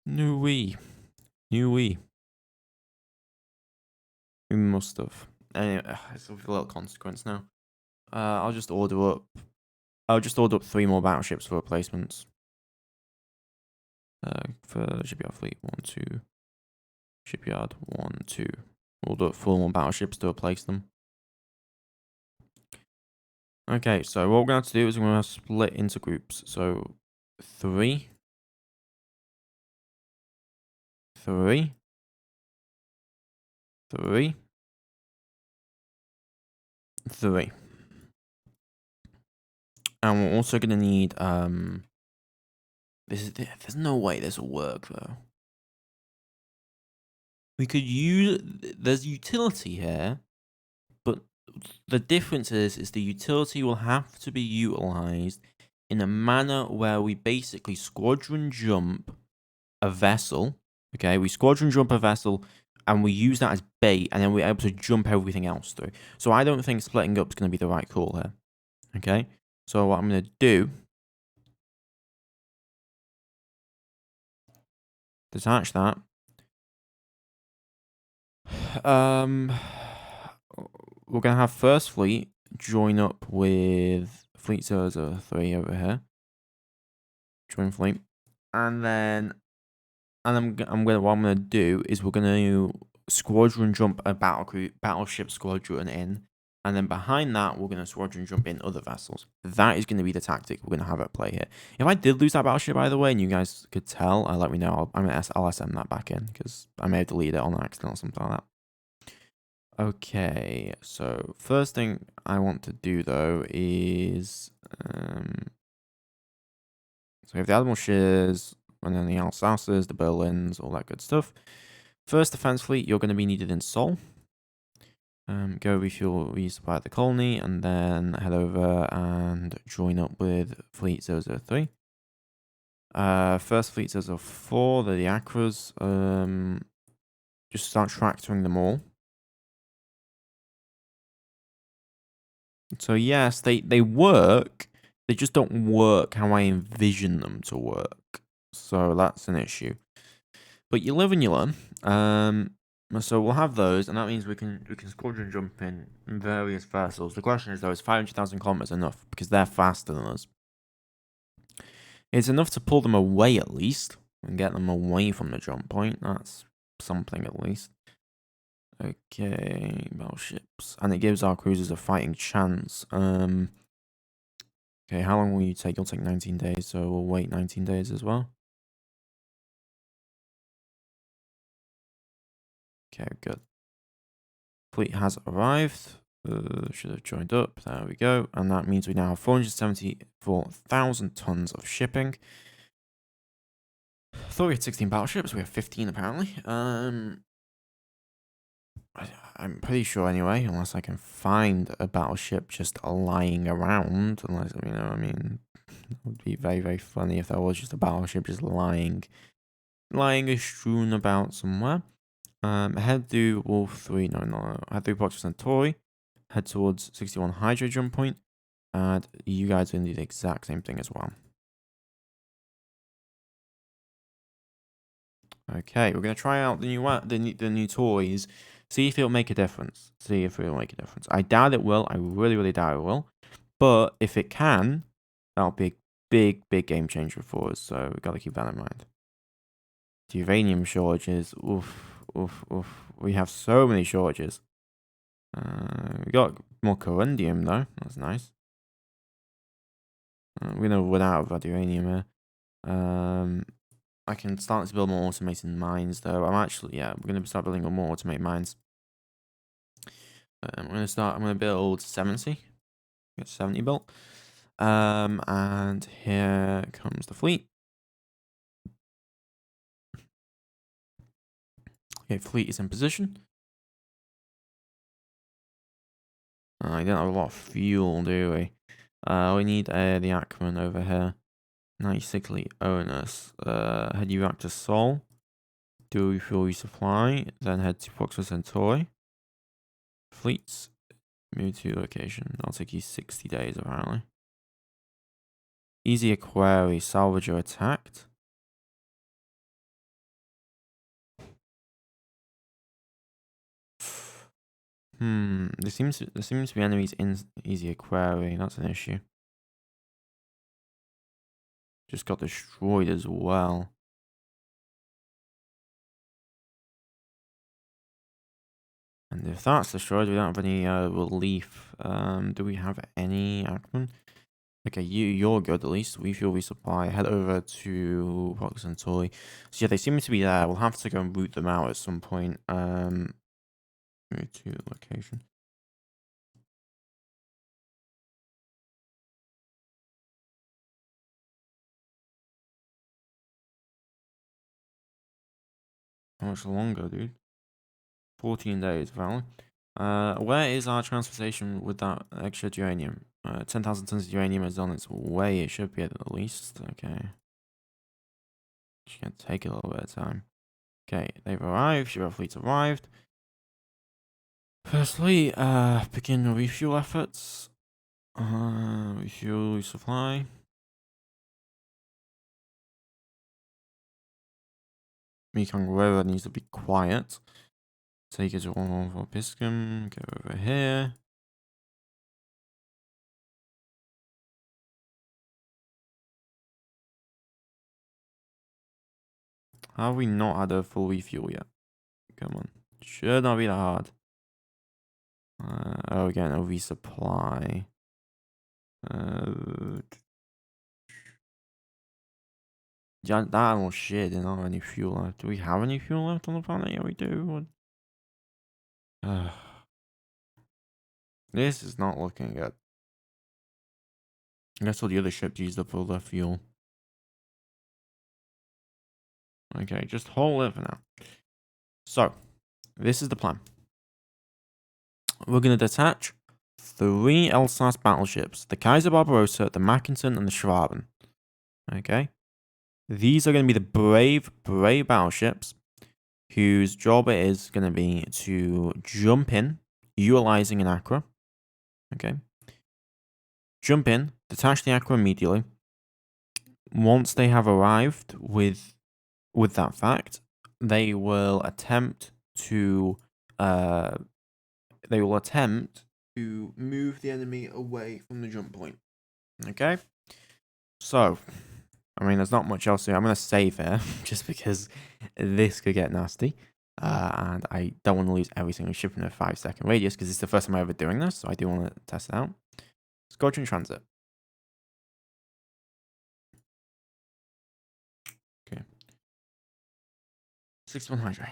No way. We must have. Anyway, it's a little consequence now. I'll just order up 3 more battleships for replacements. For shipyard fleet 1, 2. Shipyard 1, 2. We'll do 4 more battleships to replace them. Okay, so what we're going to have to do is we're going to split into groups. So 3, 3, 3, 3. And we're also going to need there's no way this will work though. We could use, there's utility here, but the difference is the utility will have to be utilized in a manner where we basically squadron jump a vessel. Okay, we squadron jump a vessel and we use that as bait, and then we're able to jump everything else through. So I don't think splitting up is going to be the right call here. Okay, so what I'm going to do, detach that. We're going to have first fleet join up with fleet 003 over here. Join fleet. And then, what I'm gonna do is we're gonna squadron jump a battleship squadron in, and then behind that we're gonna squadron jump in other vessels. That is gonna be the tactic we're gonna have at play here. If I did lose that battleship, by the way, and you guys could tell, let me know. I'll SM that back in because I may have deleted it on accident or something like that. Okay, so first thing I want to do though is so we have the Admiral Shears, and then the Alsaces, the Berlins, all that good stuff. First defense fleet, you're going to be needed in Seoul. Go refuel, resupply at the colony, and then head over and join up with fleet 003. First fleet says of 4. They're the Acras. Just start tractoring them all. So yes, they work. They just don't work how I envision them to work. So that's an issue. But you live and you learn. So we'll have those, and that means we can squadron jump in various vessels. The question is though, is 500,000 kilometers enough? Because they're faster than us. It's enough to pull them away at least and get them away from the jump point. That's something at least. Okay, battleships, and it gives our cruisers a fighting chance. Okay, how long will you take? You'll take 19 days, so we'll wait 19 days as well. Okay, good. Fleet has arrived. Should have joined up. There we go. And that means we now have 474,000 tons of shipping. I thought we had 16 battleships. We have 15 apparently. I'm pretty sure anyway, unless I can find a battleship just lying around. Unless, you know, I mean, it would be very, very funny if there was just a battleship just lying strewn about somewhere. Head to Wolf 3, no. Head through Proxima Centauri. Head towards 61 Hydro jump point. And you guys are going to do the exact same thing as well. Okay, we're going to try out the new toys. See if it'll make a difference. I doubt it will. I really, really doubt it will. But if it can, that'll be a big, big game changer for us. So we've got to keep that in mind. The uranium shortages. Oof, oof, oof. We have so many shortages. We got more corundium though. That's nice. We're gonna run out of uranium here. I can start to build more automated mines though. We're gonna start building more automated mines. I'm gonna build 70. Get 70 built. And here comes the fleet. Okay, fleet is in position. I don't have a lot of fuel, do we? We need the Ackman over here. 96 owners. Head you back to Sol. Do refuel resupply. Then head to Proxima Centauri. Fleets. Move to location. That'll take you 60 days apparently. Easy query. Salvager attacked. There seems to be enemies in easy query. That's an issue. Just got destroyed as well. And if that's destroyed, we don't have any relief. Do we have any Ackman? Okay, you're good at least. Refuel resupply. Head over to Proxima Centauri. So yeah, they seem to be there. We'll have to go and root them out at some point. Move to location. How much longer, dude? 14 days, apparently. Where is our transportation with that extra uranium? 10,000 tons of uranium is on its way. It should be at least. Okay. It's gonna take a little bit of time. Okay, they've arrived. Shiva fleet's arrived. Firstly, begin refuel efforts. Refuel resupply. Mekong River needs to be quiet. Take it to 114 Piscum. Go over here. How have we not had a full refuel yet? Come on. Should not be that hard. Again, a resupply. Yeah, that little shit didn't have any fuel left. Do we have any fuel left on the planet? Yeah, we do. This is not looking good. I guess all the other ships used up all their fuel. Okay, just hold it for now. So, this is the plan. We're going to detach 3 L-class battleships. The Kaiser Barbarossa, the Mackinson, and the Schwaben. Okay? These are going to be the brave battleships whose job it is going to be to jump in, utilizing an Accra. Okay. Jump in, detach the Accra immediately. Once they have arrived with that fact, they will attempt to move the enemy away from the jump point. Okay? So, I mean, there's not much else to do. I'm going to save here, just because this could get nasty. And I don't want to lose every single ship in a 5-second radius, because it's the first time I'm ever doing this, so I do want to test it out. Squadron transit. Okay. 61 hydra.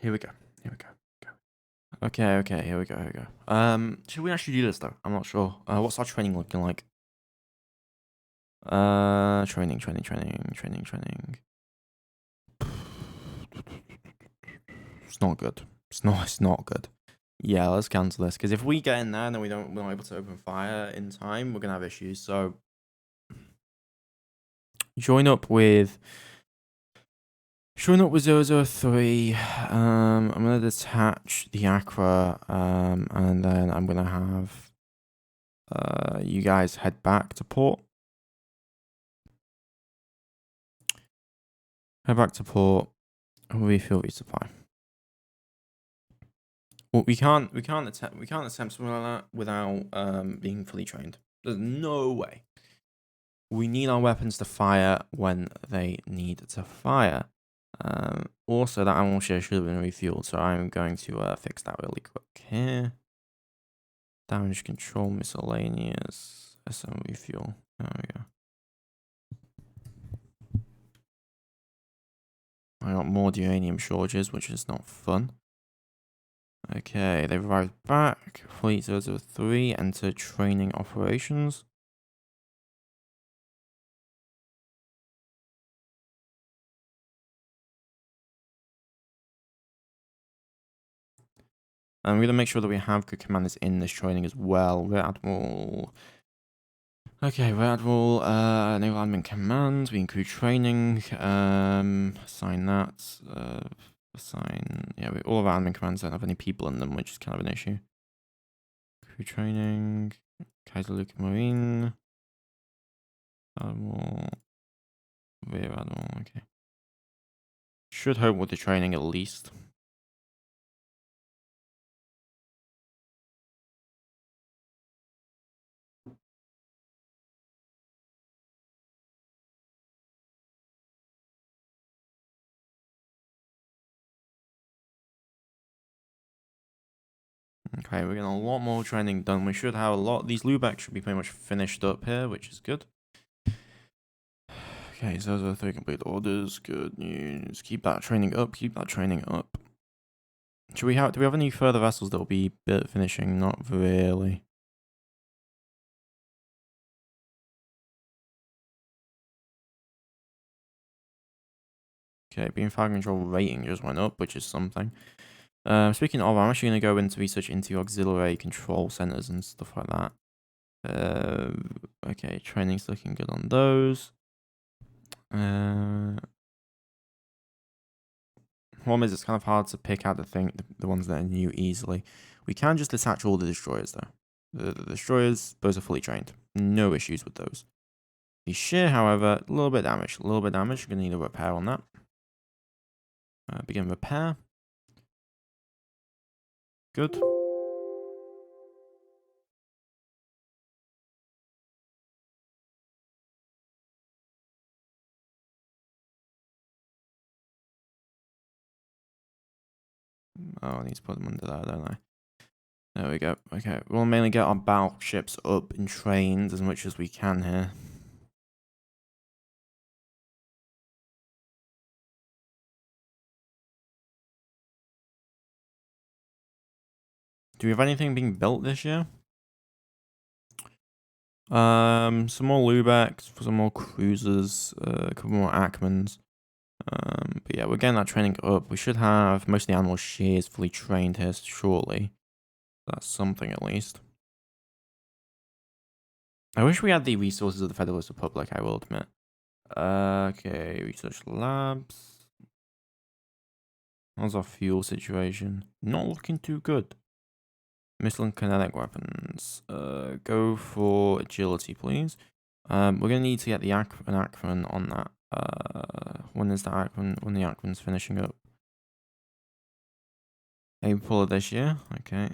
Here we go. Okay, here we go. Should we actually do this, though? I'm not sure. What's our training looking like? Training. It's not good. It's not good. Yeah, let's cancel this, because if we get in there and then we're not able to open fire in time, we're gonna have issues. So join up with 003. I'm gonna detach the Accra, and then I'm gonna have you guys head back to port. Head back to port. Refill resupply. Well, we can't attempt something like that without being fully trained. There's no way. We need our weapons to fire when they need to fire. Also, that ammo share should have been refueled, so I'm going to fix that really quick here. Damage control, miscellaneous, SM refuel. There we go. I got more uranium shortages, which is not fun. Okay, they've arrived back. Fleet 003 enter training operations. And we're going to make sure that we have good commanders in this training as well. Rear Admiral. Okay, Rear Admiral, Naval Admin Commands. We include training. Assign that. Assign. Yeah, all of our admin commands don't have any people in them, which is kind of an issue. Crew training. Kaiser Luke Marine. Admiral. Rear Admiral, okay. Should hope with the training at least. Okay, we're getting a lot more training done. We should have a lot. These Lubeck should be pretty much finished up here, which is good. Okay, so those are 3 complete orders. Good news. Keep that training up. Do we have any further vessels that will be finishing? Not really. Okay, beam fire control rating just went up, which is something. Speaking of, I'm actually going to go into research into auxiliary control centers and stuff like that. Okay, training's looking good on those. Problem is, it's kind of hard to pick out the ones that are new easily. We can just detach all the destroyers, though. The destroyers, those are fully trained. No issues with those. The shear, however, a little bit damaged. We're going to need a repair on that. Begin repair. Good. Oh, I need to put them under that, don't I? There we go. Okay, we'll mainly get our battleships up and trained as much as we can here. Do we have anything being built this year? Some more Lubecks, some more cruisers, a couple more Ackmans. But yeah, we're getting that training up. We should have most of the animal shears fully trained here shortly. That's something at least. I wish we had the resources of the Federalist Republic, I will admit. Okay, research labs. How's our fuel situation? Not looking too good. Missile and kinetic weapons. Go for agility, please. We're gonna need to get the an Akron on that. When is the Akron? When the Akron's finishing up? April of this year. Okay.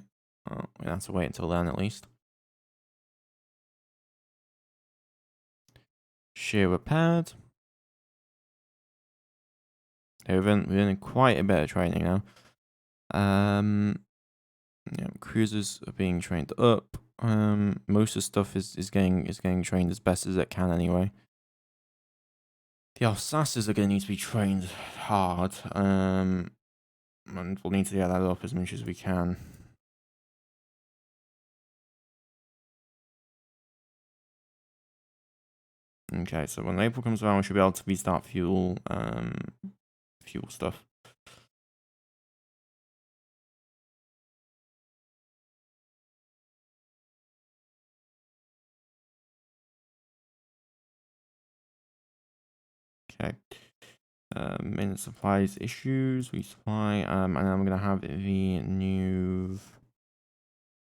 Oh, we have to wait until then at least. Shear repaired. We're in quite a bit of training now. Yeah, cruisers are being trained up. Most of the stuff is getting trained as best as it can anyway. The Alsaces are going to need to be trained hard. And we'll need to get that up as much as we can. Okay, so when April comes around, we should be able to restart fuel stuff. Okay. Maintenance supplies issues, resupply, and then I'm gonna have the new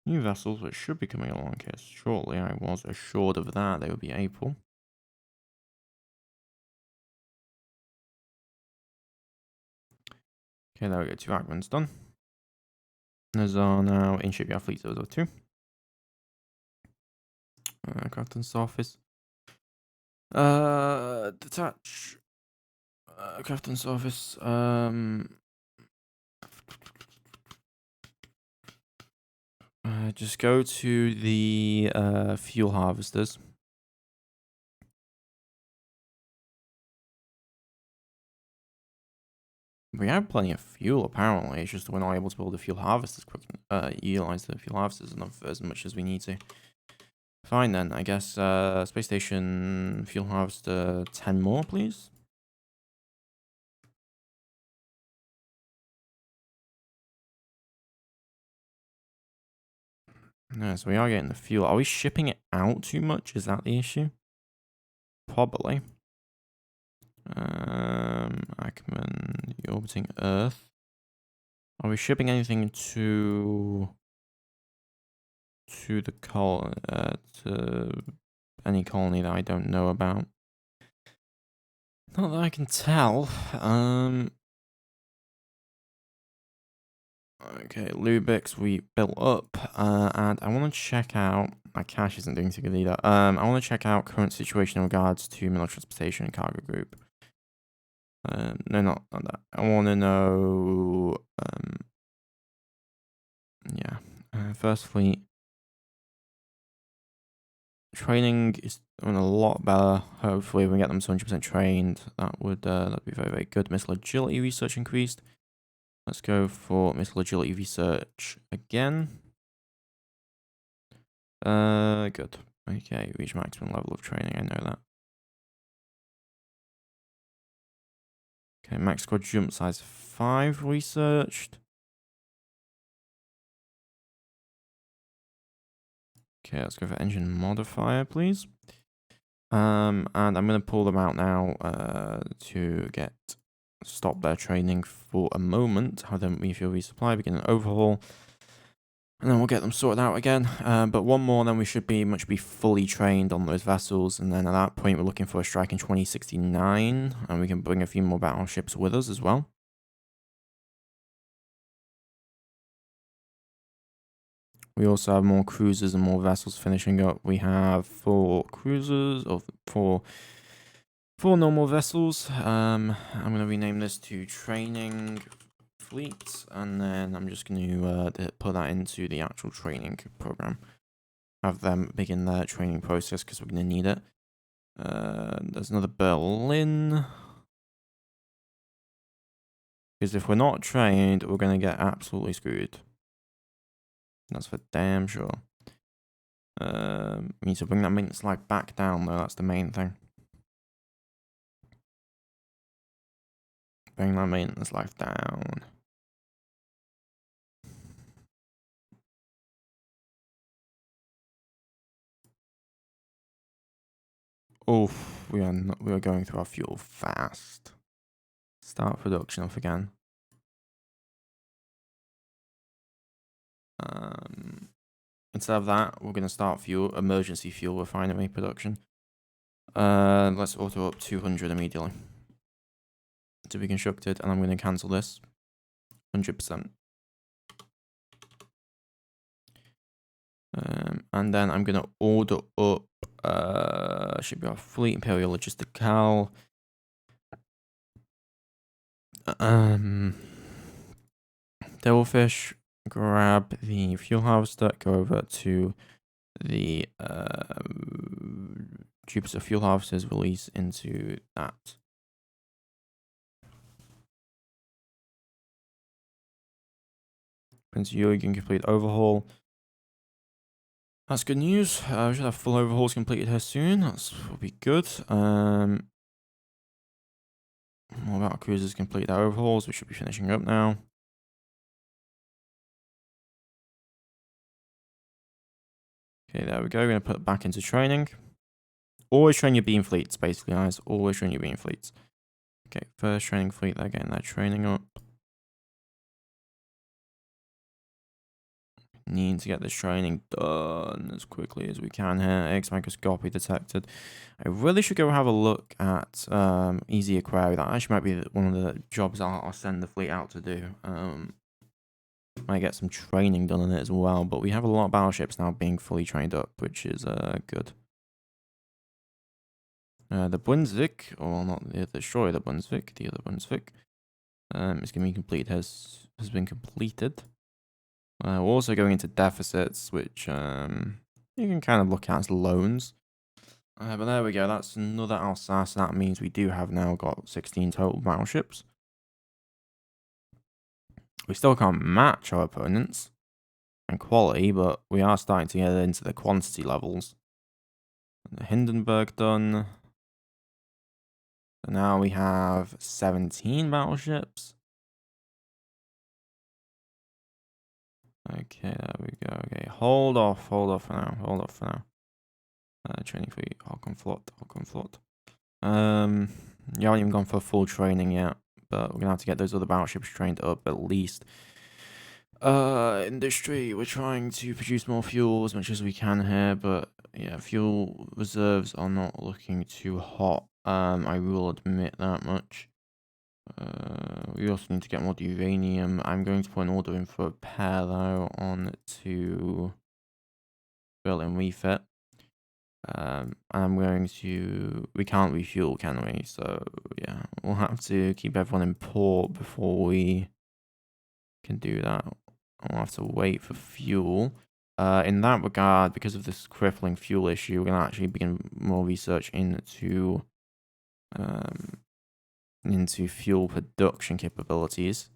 vessels, which should be coming along here shortly. I was assured of that. They would be April. Okay, there we go. 2 Ackmans done. Those are now in shipyard fleet 002. Captain's office. Detach. Captain's office. Just go to the fuel harvesters. We have plenty of fuel, apparently. It's just we're not able to build the fuel harvesters quick. Utilize the fuel harvesters enough as much as we need to. Fine then, I guess. Space station fuel harvester 10 more, please. No, so we are getting the fuel. Are we shipping it out too much? Is that the issue? Probably. Ackman, orbiting Earth. Are we shipping anything to the to any colony that I don't know about? Not that I can tell. Okay, Lubix we built up, and I want to check out. My cache isn't doing too good either. I want to check out current situation in regards to military transportation and cargo group. No, not that. I want to know. Yeah. First fleet. Training is doing a lot better. Hopefully, we can get them 100% trained. That'd be very, very good. Missile agility research increased. Let's go for missile agility research again. Good. Okay, reach maximum level of training. I know that. Okay, max squad jump size 5 researched. Okay, let's go for engine modifier, please. And I'm gonna pull them out now to stop their training for a moment, have them refuel, resupply, begin an overhaul, and then we'll get them sorted out again. But one more, then we should be fully trained on those vessels, and then at that point we're looking for a strike in 2069, and we can bring a few more battleships with us as well. We also have more cruisers and more vessels finishing up. We have 4 cruisers, or 4 normal vessels. I'm going to rename this to training fleet, and then I'm just going to put that into the actual training program. Have them begin their training process because we're going to need it. There's another Berlin. Because if we're not trained, we're going to get absolutely screwed. That's for damn sure. We need to bring that maintenance lag back down, though. That's the main thing. Bring that maintenance lag down. Oof, we are going through our fuel fast. Start production off again. Instead of that, we're going to start emergency fuel refinery production. Let's auto up 200 immediately to be constructed, and I'm going to cancel this 100%. And then I'm going to order up, should be our fleet imperial logistical. Devilfish, grab the fuel harvester, go over to the Jupiter fuel harvesters, release into that. Prince Eugen complete overhaul. That's good news. We should have full overhauls completed here soon. That's will be good. More about our cruisers completed our overhauls. We should be finishing up now. Okay, there we go. We're going to put it back into training. Always train your beam fleets, basically, guys. Always train your beam fleets. Okay, first training fleet. They're getting their training up. Need to get this training done as quickly as we can here. X microscopy detected. I really should go have a look at Easy Aquarium. That actually might be one of the jobs I'll send the fleet out to do. Might get some training done on it as well. But we have a lot of battleships now being fully trained up, which is good. The Brunswick, or not the destroyer, the Brunswick, the other Brunswick, is going to be completed. Has been completed. We're also going into deficits, which you can kind of look at as loans. But there we go. That's another Alsace. That means we do have now got 16 total battleships. We still can't match our opponents in quality, but we are starting to get into the quantity levels. The Hindenburg done. So now we have 17 battleships. Okay, there we go. Okay, hold off for now. Training fleet, Halcon Flot. You haven't even gone for full training yet, but we're gonna have to get those other battleships trained up at least. Industry, we're trying to produce more fuel as much as we can here, but yeah, fuel reserves are not looking too hot. I will admit that much. We also need to get more uranium. I'm going to put an order in for a pair though on to Berlin refit. I'm going to. We can't refuel, can we? So yeah, we'll have to keep everyone in port before we can do that. We'll have to wait for fuel. In that regard, because of this crippling fuel issue, we're gonna actually begin more research into fuel production capabilities,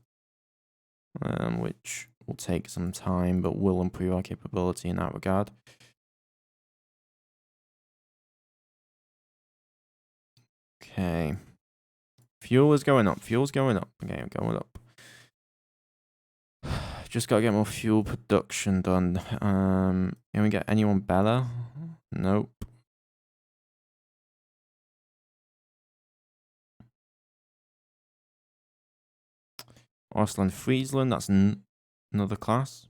which will take some time, but will improve our capability in that regard. Okay. Fuel is going up. Fuel's going up. Okay, going up. Just gotta get more fuel production done. Can we get anyone better? Nope. Iceland, Friesland, that's another class.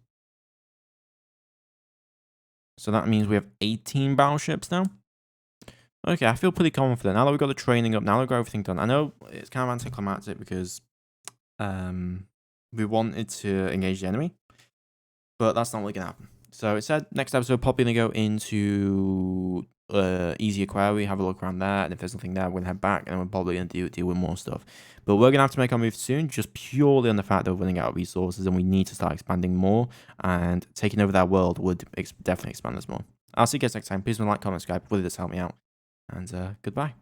So that means we have 18 battleships now. Okay, I feel pretty confident. Now that we've got the training up, now that we've got everything done. I know it's kind of anticlimactic because we wanted to engage the enemy, but that's not really going to happen. So it said next episode, probably going to go into Easy Aquarium, have a look around there, and if there's nothing there, we're going to head back, and we're probably going to deal with more stuff. But we're going to have to make our move soon, just purely on the fact that we're running out of resources, and we need to start expanding more, and taking over that world would definitely expand us more. I'll see you guys next time. Please like, comment, subscribe. Really does help me out. And goodbye.